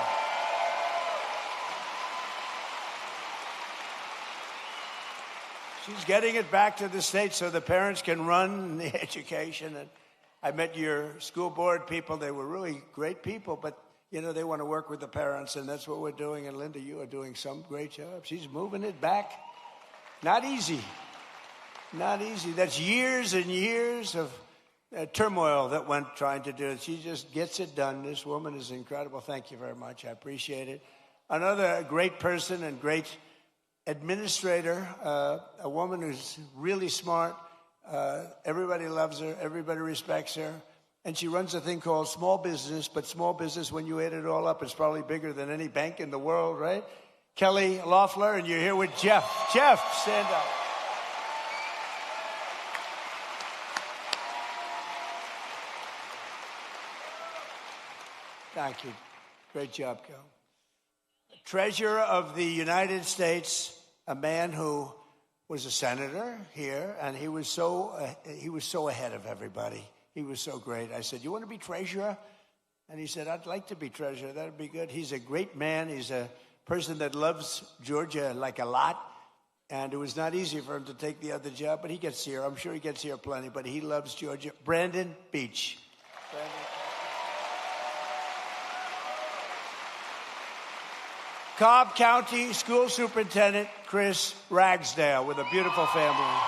She's getting it back to the States so the parents can run the education. And I met your school board people. They were really great people, but, you know, they want to work with the parents, and that's what we're doing. And, Linda, you are doing some great job. She's moving it back. Not easy. Not easy. That's years and years of turmoil that went trying to do it. She just gets it done. This woman is incredible. Thank you very much. I appreciate it. Another great person and great administrator, a woman who's really smart. Everybody loves her. Everybody respects her. And she runs a thing called small business, but small business, when you add it all up, is probably bigger than any bank in the world, right? Kelly Loeffler, and you're here with Jeff. Jeff, stand up. Thank you. Great job, Kel. Treasurer of the United States, a man who was a senator here, and he was so ahead of everybody. He was so great. I said, "You want to be treasurer?" And he said, "I'd like to be treasurer. That'd be good." He's a great man. He's a person that loves Georgia like a lot. And it was not easy for him to take the other job, but he gets here. I'm sure he gets here plenty, but he loves Georgia. Brandon Beach. Brandon. Cobb County School Superintendent Chris Ragsdale with a beautiful family.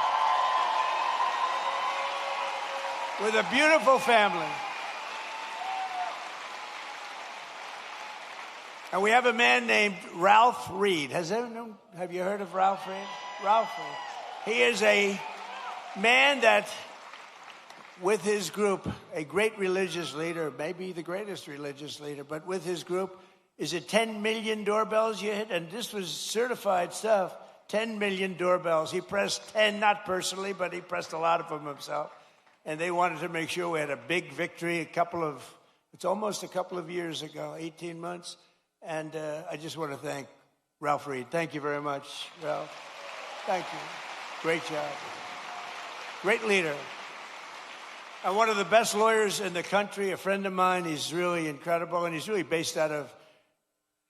With a beautiful family. And we have a man named Ralph Reed. Have you heard of Ralph Reed? Ralph Reed. He is a man that, with his group, a great religious leader, maybe the greatest religious leader, but with his group, is it 10 million doorbells you hit? And this was certified stuff, 10 million doorbells. He pressed 10, not personally, but he pressed a lot of them himself. And they wanted to make sure we had a big victory it's almost a couple of years ago, 18 months. And I just want to thank Ralph Reed. Thank you very much, Ralph. Thank you. Great job. Great leader. And one of the best lawyers in the country, a friend of mine. He's really incredible, and he's really based out of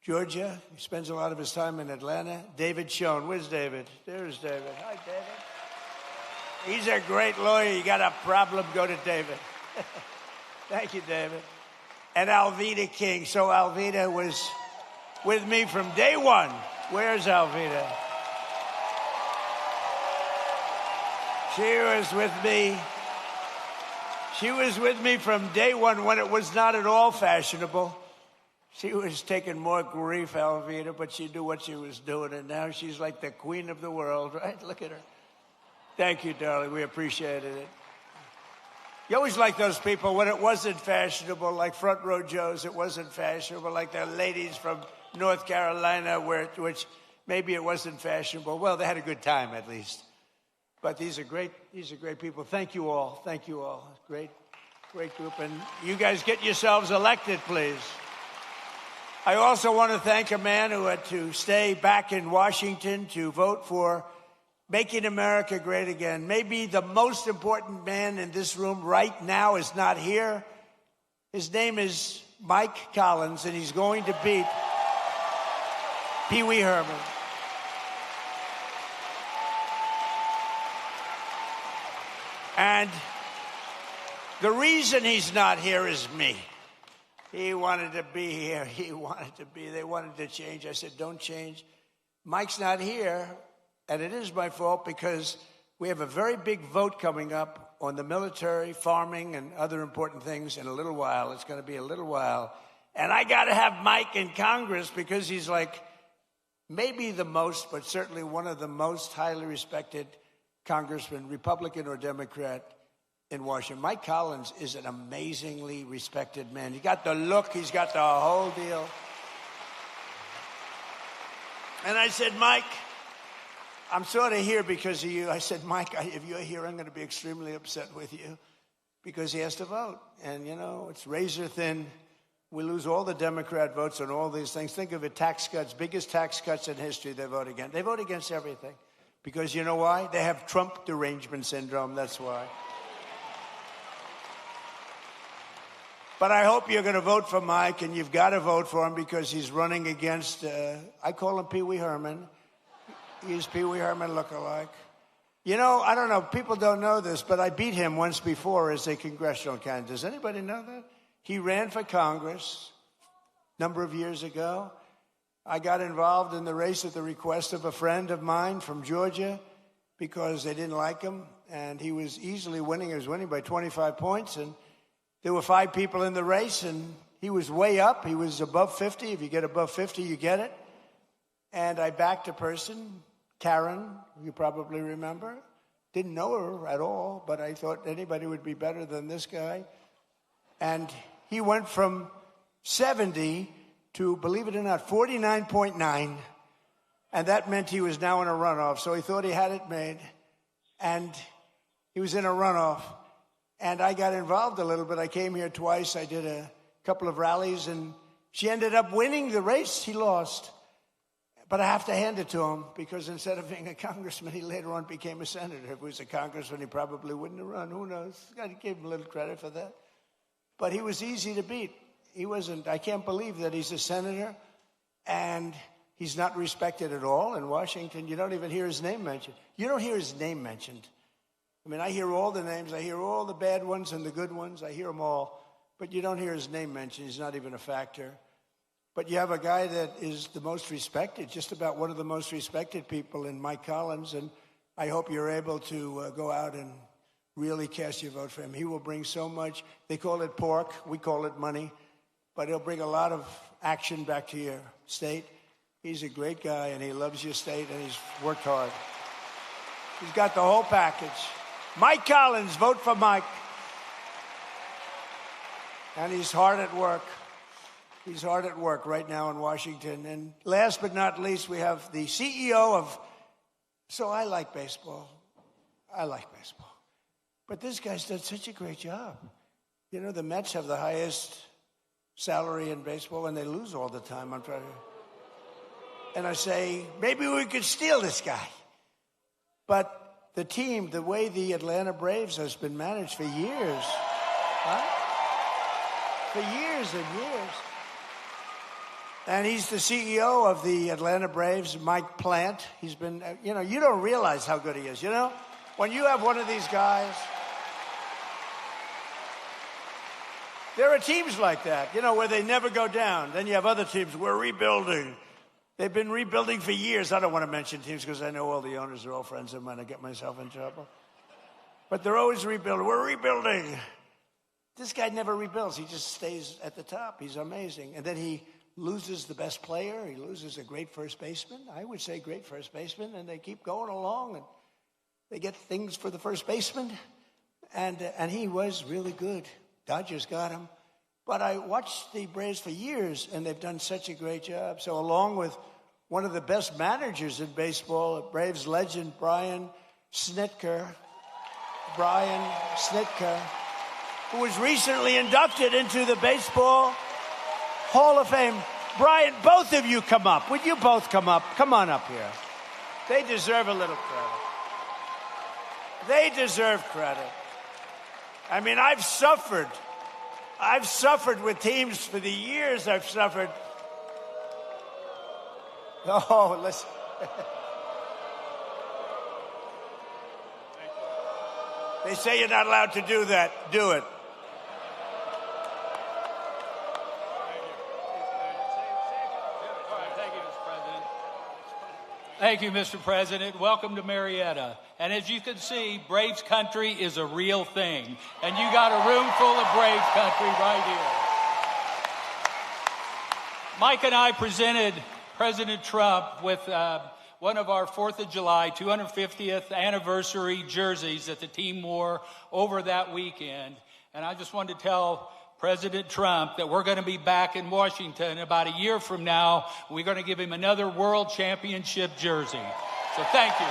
Georgia. He spends a lot of his time in Atlanta. David Schoen. Where's David? There's David. Hi, David. He's a great lawyer. You got a problem, go to David. Thank you, David. And Alveda King. So Alveda was with me from day one. Where's Alveda? She was with me. She was with me from day one when it was not at all fashionable. She was taking more grief, Alveda, but she knew what she was doing, and now she's like the queen of the world, right? Look at her. Thank you, darling. We appreciated it. You always like those people when it wasn't fashionable, like Front Row Joe's. It wasn't fashionable, like the ladies from North Carolina, which maybe it wasn't fashionable. Well, they had a good time at least. But these are great people. Thank you all. Thank you all. Great group. And you guys get yourselves elected, please. I also want to thank a man who had to stay back in Washington to vote for Making America Great Again. Maybe the most important man in this room right now is not here. His name is Mike Collins, and he's going to beat Pee Wee Herman. And the reason he's not here is me. He wanted to be here. They wanted to change. I said, don't change. Mike's not here. And it is my fault because we have a very big vote coming up on the military, farming, and other important things in a little while. It's going to be a little while. And I got to have Mike in Congress because he's like maybe the most, but certainly one of the most highly respected congressman, Republican or Democrat, in Washington. Mike Collins is an amazingly respected man. He got the look. He's got the whole deal. And I said, Mike, I'm sort of here because of you. I said, Mike, if you're here, I'm going to be extremely upset with you because he has to vote. And, you know, it's razor thin. We lose all the Democrat votes on all these things. Think of it, tax cuts, biggest tax cuts in history they vote against. They vote against everything because you know why? They have Trump derangement syndrome. That's why. But I hope you're going to vote for Mike, and you've got to vote for him because he's running against, I call him Pee Wee Herman. He's Pee Wee Herman lookalike. You know, I don't know, people don't know this, but I beat him once before as a congressional candidate. Does anybody know that? He ran for Congress a number of years ago. I got involved in the race at the request of a friend of mine from Georgia because they didn't like him, and he was easily winning. He was winning by 25 points, and there were 5 people in the race, and he was way up. He was above 50. If you get above 50, you get it. And I backed a person, Karen, you probably remember. Didn't know her at all, but I thought anybody would be better than this guy. And he went from 70 to, believe it or not, 49.9. And that meant he was now in a runoff. So he thought he had it made. And he was in a runoff. And I got involved a little bit. I came here twice. I did a couple of rallies. And she ended up winning the race. He lost. But I have to hand it to him because instead of being a congressman, he later on became a senator. If he was a congressman, he probably wouldn't have run. Who knows? Got to give him a little credit for that. But he was easy to beat. He wasn't. I can't believe that he's a senator and he's not respected at all in Washington. You don't even hear his name mentioned. You don't hear his name mentioned. I mean, I hear all the names. I hear all the bad ones and the good ones. I hear them all. But you don't hear his name mentioned. He's not even a factor. But you have a guy that is the most respected, just about one of the most respected people in Mike Collins, and I hope you're able to go out and really cast your vote for him. He will bring so much. They call it pork. We call it money. but he'll bring a lot of action back to your state. He's a great guy, and he loves your state, and he's worked hard. He's got the whole package. Mike Collins, vote for Mike. And he's hard at work. He's hard at work right now in Washington. And last but not least, we have the CEO of... So I like baseball. I like baseball. But this guy's done such a great job. You know, the Mets have the highest salary in baseball, and they lose all the time. I'm trying to... And I say, maybe we could steal this guy. But the team, the way the Atlanta Braves has been managed for years, for years and years. And he's the CEO of the Atlanta Braves, Mike Plant. He's been, you know, you don't realize how good he is. You know, when you have one of these guys, there are teams like that, you know, where they never go down. Then you have other teams, we're rebuilding. They've been rebuilding for years. I don't want to mention teams because I know all the owners are all friends of mine. I get myself in trouble. But they're always rebuilding. We're rebuilding. This guy never rebuilds. He just stays at the top. He's amazing. And then he loses the best player. He loses a great first baseman. I would say great first baseman. And they keep going along. And they get things for the first baseman. And he was really good. Dodgers got him. But I watched the Braves for years, and they've done such a great job. So along with one of the best managers in baseball, Braves legend Brian Snitker, who was recently inducted into the Baseball Hall of Fame. Brian, both of you come up. Would you both come up? Come on up here. They deserve a little credit. They deserve credit. I mean, I've suffered with teams for the years I've suffered. Oh, listen. They say you're not allowed to do that. Do it. Thank you, Mr. President. Welcome to Marietta. And as you can see, Braves country is a real thing. And you got a room full of Braves country right here. Mike and I presented President Trump with one of our 4th of July 250th anniversary jerseys that the team wore over that weekend. And I just wanted to tell President Trump that we're going to be back in Washington about a year from now. We're going to give him another World Championship jersey. So thank you.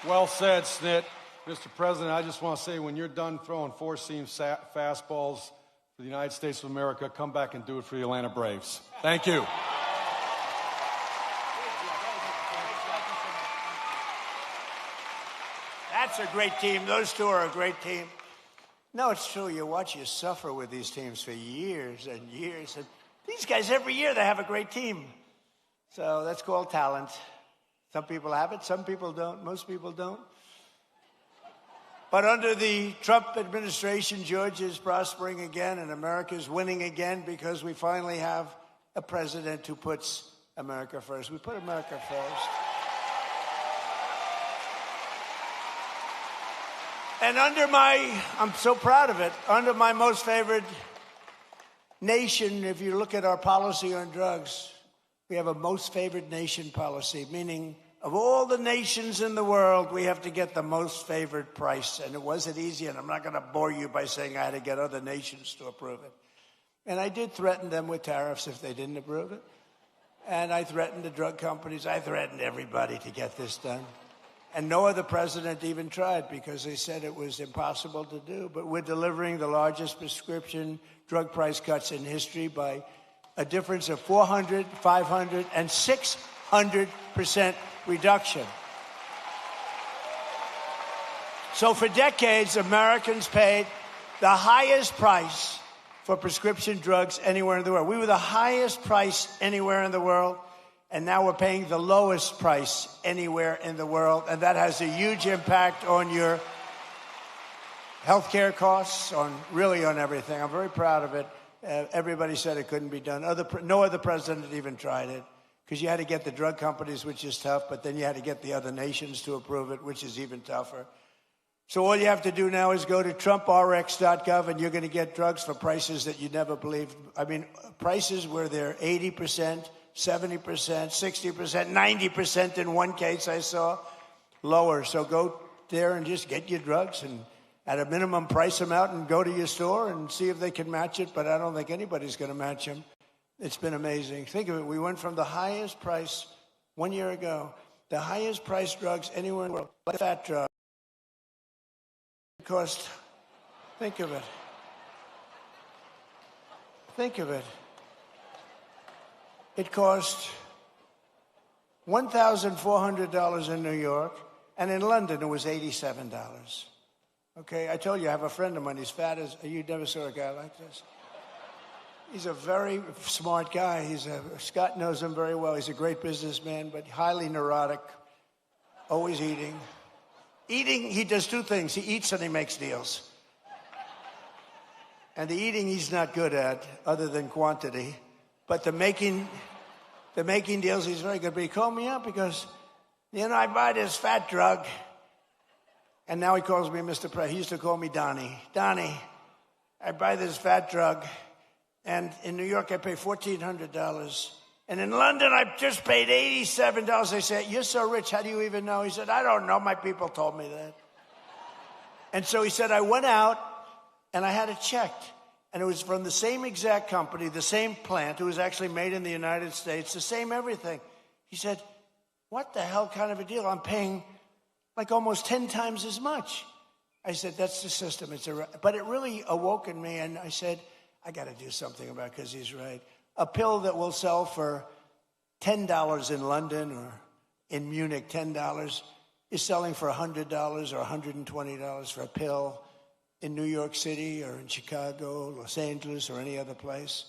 Well said, Snit. Mr. President, I just want to say when you're done throwing four-seam fastballs for the United States of America, come back and do it for the Atlanta Braves. Thank you. That's a great team. Those two are a great team. No, it's true. You watch you suffer with these teams for years and years. And these guys, every year, they have a great team. So that's called talent. Some people have it. Some people don't. Most people don't. But under the Trump administration, Georgia is prospering again and America is winning again because we finally have a president who puts America first. We put America first. And I'm so proud of it, under my most favored nation, if you look at our policy on drugs, we have a most favored nation policy, meaning of all the nations in the world, we have to get the most favored price. And it wasn't easy, and I'm not going to bore you by saying I had to get other nations to approve it. And I did threaten them with tariffs if they didn't approve it. And I threatened the drug companies. I threatened everybody to get this done. And no other president even tried because they said it was impossible to do. But we're delivering the largest prescription drug price cuts in history by a difference of 400, 500, and 600% reduction. So for decades, Americans paid the highest price for prescription drugs anywhere in the world. We were the highest price anywhere in the world. And now we're paying the lowest price anywhere in the world. And that has a huge impact on your healthcare costs, on everything. I'm very proud of it. Everybody said it couldn't be done. No other president even tried it because you had to get the drug companies, which is tough, but then you had to get the other nations to approve it, which is even tougher. So all you have to do now is go to TrumpRx.gov, and you're going to get drugs for prices that you never believed. I mean, prices where they're 80%, 70%, 60%, 90% in one case I saw, lower. So go there and just get your drugs and at a minimum price them out and go to your store and see if they can match it. But I don't think anybody's going to match them. It's been amazing. Think of it. We went from the highest price 1 year ago, the highest priced drugs anywhere in the world, like fat drug. It cost, think of it. Think of it. It cost $1,400 in New York, and in London it was $87. Okay, I told you I have a friend of mine. He's fat as you never saw a guy like this. He's a very smart guy. Scott knows him very well. He's a great businessman, but highly neurotic, always eating. Eating, he does two things. He eats and he makes deals. And the eating he's not good at, other than quantity. But the making deals, he's very good. But he called me up because, I buy this fat drug. And now he calls me Mr. President. He used to call me Donnie. Donnie, I buy this fat drug. And in New York, I pay $1,400. And in London, I just paid $87. They said, you're so rich, how do you even know? He said, I don't know, my people told me that. And so he said, I went out and I had it checked. And it was from the same exact company, the same plant. It was actually made in the United States, the same everything. He said, what the hell kind of a deal? I'm paying like almost 10 times as much. I said, that's the system. But it really awoke in me, and I said, I got to do something about it because he's right. A pill that will sell for $10 in London or in Munich, $10, is selling for $100 or $120 for a pill in New York City or in Chicago, Los Angeles, or any other place.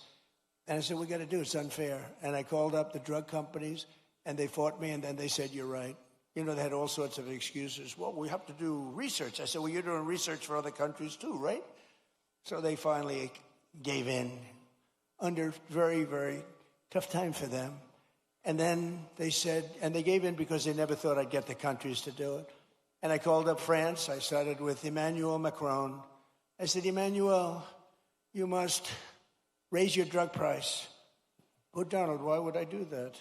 And I said, we got to do it. It's unfair. And I called up the drug companies, and they fought me, and then they said, you're right. They had all sorts of excuses. Well, we have to do research. I said, well, you're doing research for other countries too, right? So they finally gave in under very, very tough time for them. And then they said, and they gave in because they never thought I'd get the countries to do it. And I called up France. I started with Emmanuel Macron. I said, Emmanuel, you must raise your drug price. Oh, Donald, why would I do that?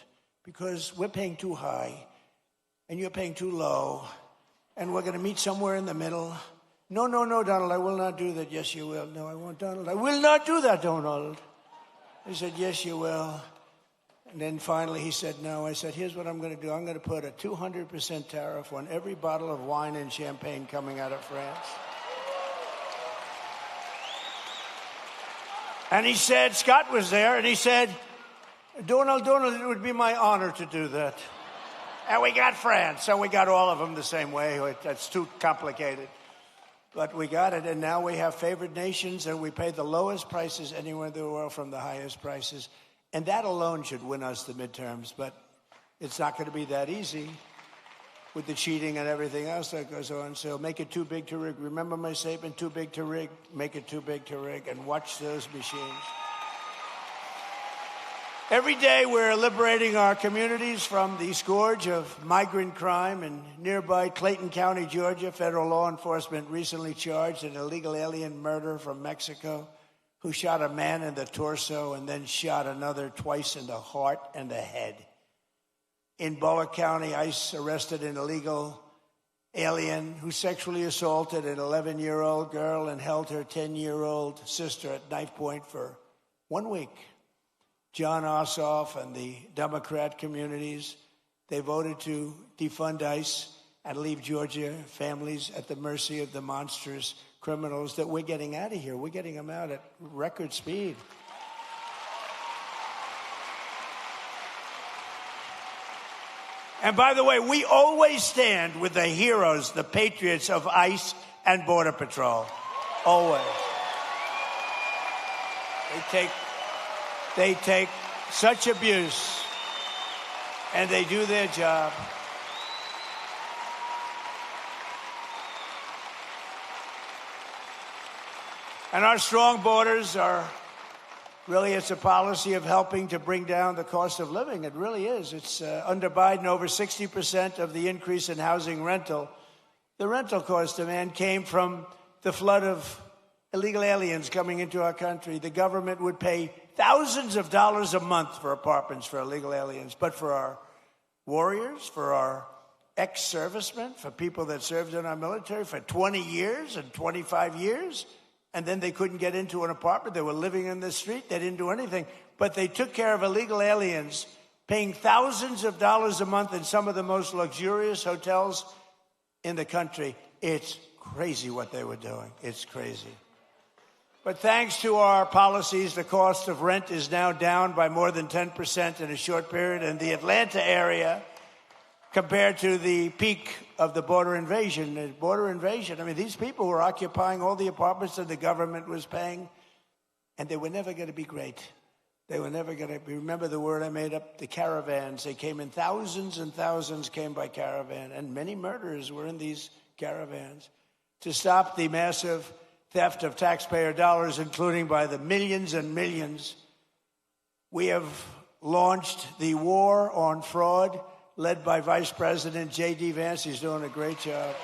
Because we're paying too high, and you're paying too low, and we're going to meet somewhere in the middle. No, Donald, I will not do that. Yes, you will. No, I won't, Donald. I will not do that, Donald. I said, yes, you will. And then finally he said, no. I said, here's what I'm going to do. I'm going to put a 200% tariff on every bottle of wine and champagne coming out of France. And he said, Scott was there, and he said, Donald, it would be my honor to do that. And we got France, so we got all of them the same way. That's too complicated. But we got it, and now we have favored nations, and we pay the lowest prices anywhere in the world from the highest prices. And that alone should win us the midterms, but it's not going to be that easy with the cheating and everything else that goes on. So make it too big to rig. Remember my statement, too big to rig, make it too big to rig, and watch those machines. Every day we're liberating our communities from the scourge of migrant crime. In nearby Clayton County, Georgia, federal law enforcement recently charged an illegal alien murderer from Mexico who shot a man in the torso and then shot another twice in the heart and the head. In Bullock County, ICE arrested an illegal alien who sexually assaulted an 11-year-old girl and held her 10-year-old sister at knife point for 1 week. John Ossoff and the Democrat communities, they voted to defund ICE and leave Georgia families at the mercy of the monstrous criminals that we're getting out of here. We're getting them out at record speed. And by the way, we always stand with the heroes, the patriots of ICE and Border Patrol. Always. They take such abuse, and they do their job. And our strong borders are really, it's a policy of helping to bring down the cost of living. It really is. It's under Biden, over 60% of the increase in housing rental The rental cost demand came from the flood of illegal aliens coming into our country. The government would pay thousands of dollars a month for apartments for illegal aliens. But for our warriors, for our ex-servicemen, for people that served in our military for 20 years and 25 years, and then they couldn't get into an apartment. They were living in the street. They didn't do anything. But they took care of illegal aliens, paying thousands of dollars a month in some of the most luxurious hotels in the country. It's crazy what they were doing. It's crazy. But thanks to our policies, the cost of rent is now down by more than 10% in a short period. In the Atlanta area, compared to the peak of the border invasion. I mean, these people were occupying all the apartments that the government was paying, and they were never going to be great. They were never going to be, remember the word I made up, the caravans. They came in thousands and thousands came by caravan, and many murders were in these caravans. To stop the massive theft of taxpayer dollars, including by the millions and millions, we have launched the war on fraud, led by Vice President J.D. Vance. He's doing a great job.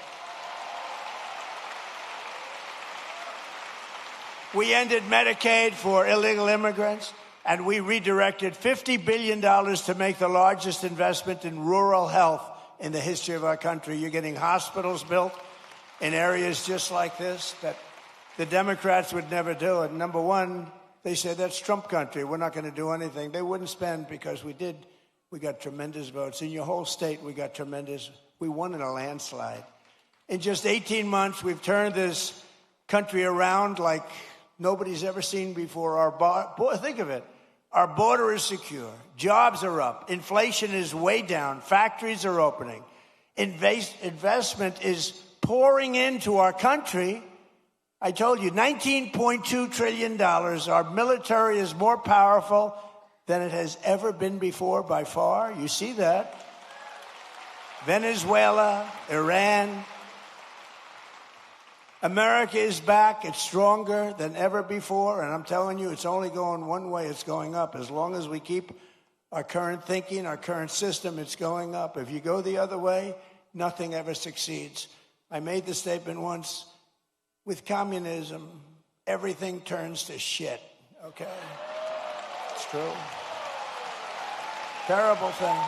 We ended Medicaid for illegal immigrants, and we redirected $50 billion to make the largest investment in rural health in the history of our country. You're getting hospitals built in areas just like this that the Democrats would never do it. Number one, they said that's Trump country. We're not going to do anything. They wouldn't spend because we did. We got tremendous votes. In your whole state, we got tremendous. We won in a landslide. In just 18 months, we've turned this country around like nobody's ever seen before. Think of it. Our border is secure. Jobs are up. Inflation is way down. Factories are opening. Investment is pouring into our country. I told you, $19.2 trillion. Our military is more powerful than it has ever been before by far. You see that. Venezuela, Iran. America is back. It's stronger than ever before. And I'm telling you, it's only going one way. It's going up. As long as we keep our current thinking, our current system, it's going up. If you go the other way, nothing ever succeeds. I made the statement once, with communism, everything turns to shit, okay? It's true. Terrible thing.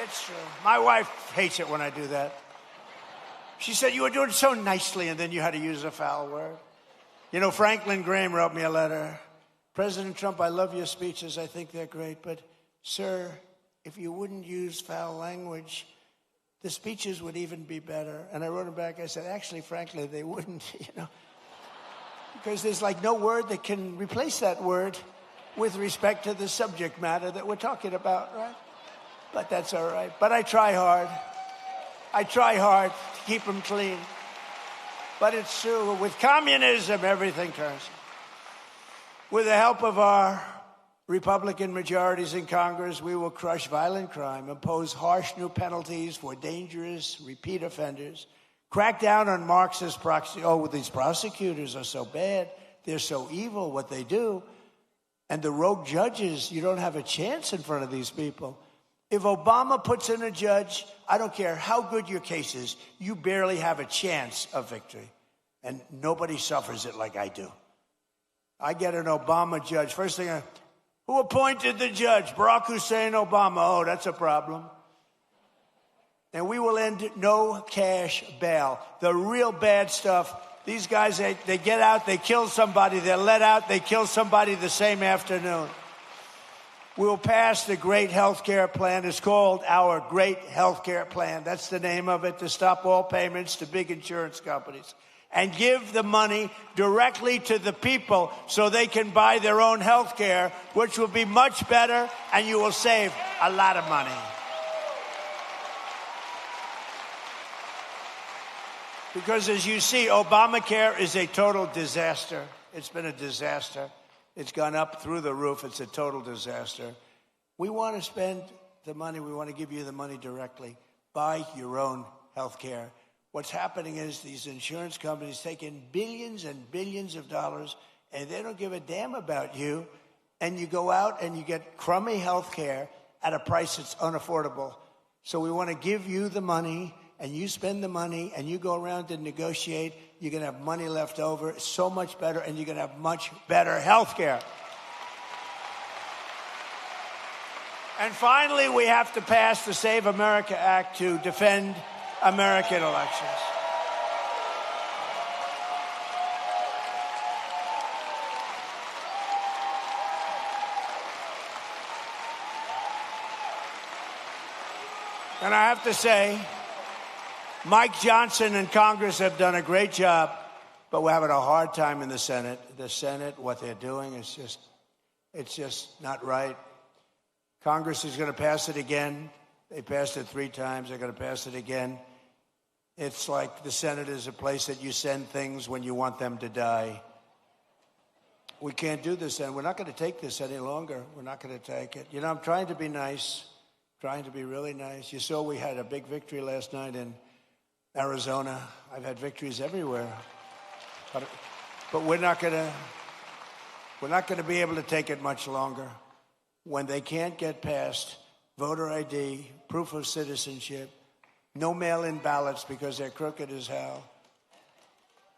It's true. My wife hates it when I do that. She said, you were doing so nicely, and then you had to use a foul word. You know, Franklin Graham wrote me a letter. President Trump, I love your speeches. I think they're great. But, sir, if you wouldn't use foul language, the speeches would even be better. And I wrote him back. I said, actually, frankly, they wouldn't, because there's like no word that can replace that word with respect to the subject matter that we're talking about, right? But that's all right. But I try hard. I try hard to keep them clean. But it's true. With communism, everything turns. With the help of our Republican majorities in Congress, we will crush violent crime, impose harsh new penalties for dangerous repeat offenders, crack down on Marxist these prosecutors are so bad, they're so evil, what they do. And the rogue judges, you don't have a chance in front of these people. If Obama puts in a judge, I don't care how good your case is, you barely have a chance of victory. And nobody suffers it like I do. I get an Obama judge. First thing, who appointed the judge? Barack Hussein Obama. Oh, that's a problem. And we will end no cash bail. The real bad stuff, these guys, they get out, they kill somebody, they're let out, they kill somebody the same afternoon. We will pass the Great Health Care Plan. It's called our Great Health Care Plan. That's the name of it, to stop all payments to big insurance companies and give the money directly to the people so they can buy their own health care, which will be much better, and you will save a lot of money. Because as you see, Obamacare is a total disaster. It's been a disaster. It's gone up through the roof. It's a total disaster. We want to spend the money. We want to give you the money directly. Buy your own health care. What's happening is these insurance companies take in billions and billions of dollars, and they don't give a damn about you. And you go out and you get crummy health care, at a price that's unaffordable. So we want to give you the money, and you spend the money, and you go around and negotiate. You're going to have money left over. It's so much better, and you're going to have much better health care. And finally, we have to pass the Save America Act to defend American elections. And I have to say, Mike Johnson and Congress have done a great job, but we're having a hard time in the Senate. The Senate, what they're doing is just not right. Congress is going to pass it again. They passed it 3 times. They're going to pass it again. It's like the Senate is a place that you send things when you want them to die. We can't do this, and we're not going to take this any longer. We're not going to take it. You know, I'm trying to be nice, trying to be really nice. You saw we had a big victory last night in Arizona. I've had victories everywhere. But we're not going to be able to take it much longer. When they can't get past voter ID, proof of citizenship, no mail-in ballots because they're crooked as hell.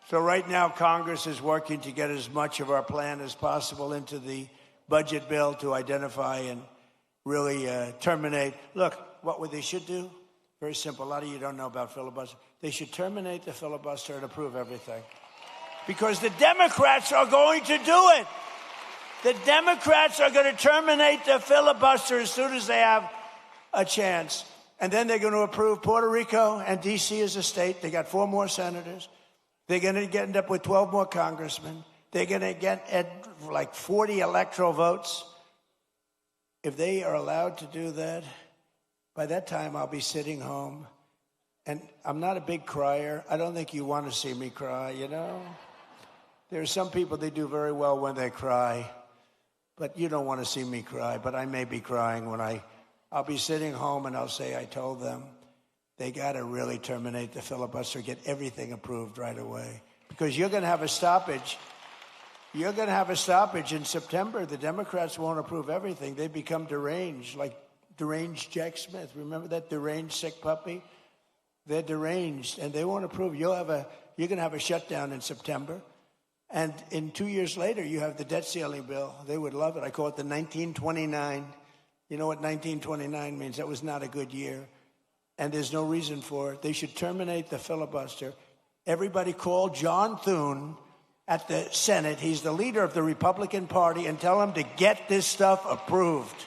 So right now, Congress is working to get as much of our plan as possible into the budget bill to identify and really terminate. Look, what they should do, very simple. A lot of you don't know about filibuster. They should terminate the filibuster and approve everything. Because the Democrats are going to do it. The Democrats are going to terminate the filibuster as soon as they have a chance. And then they're going to approve Puerto Rico and D.C. as a state. They got 4 more senators. They're going to end up with 12 more congressmen. They're going to get like 40 electoral votes. If they are allowed to do that, by that time I'll be sitting home. And I'm not a big crier. I don't think you want to see me cry, you know? There are some people, they do very well when they cry. But you don't want to see me cry. But I may be crying when I'll be sitting home and I'll say I told them. They got to really terminate the filibuster, get everything approved right away. Because you're going to have a stoppage. You're going to have a stoppage in September. The Democrats won't approve everything. They become deranged, like deranged Jack Smith. Remember that deranged sick puppy? They're deranged, and they won't approve. You're going to have a shutdown in September. And in 2 years later, you have the debt ceiling bill. They would love it. I call it the 1929. You know what 1929 means? That was not a good year. And there's no reason for it. They should terminate the filibuster. Everybody call John Thune at the Senate. He's the leader of the Republican Party, and tell him to get this stuff approved.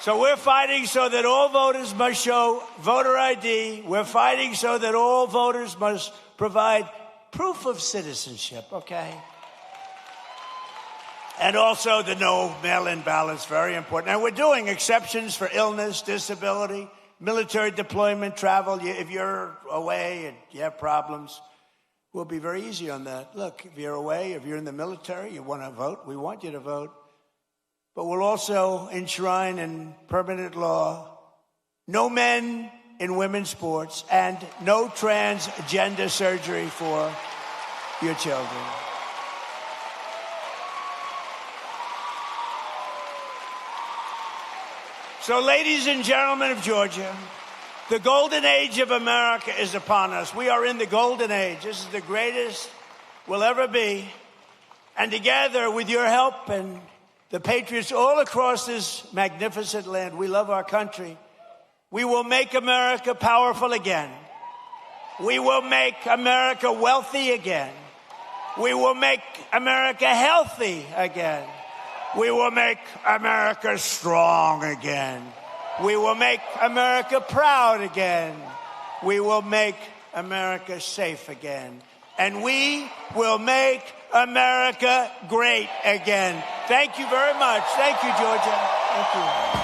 So we're fighting so that all voters must show voter ID. We're fighting so that all voters must provide proof of citizenship, okay? And also the no mail-in ballots, very important. And we're doing exceptions for illness, disability, military deployment, travel. If you're away and you have problems, we'll be very easy on that. Look, if you're away, if you're in the military, you want to vote, we want you to vote. But we'll also enshrine in permanent law no men in women's sports and no transgender surgery for your children. So, ladies and gentlemen of Georgia, the golden age of America is upon us. We are in the golden age. This is the greatest we'll ever be. And together, with your help and the patriots all across this magnificent land, we love our country. We will make America powerful again. We will make America wealthy again. We will make America healthy again. We will make America strong again. We will make America proud again. We will make America safe again. And we will make America great again. Thank you very much. Thank you, Georgia. Thank you.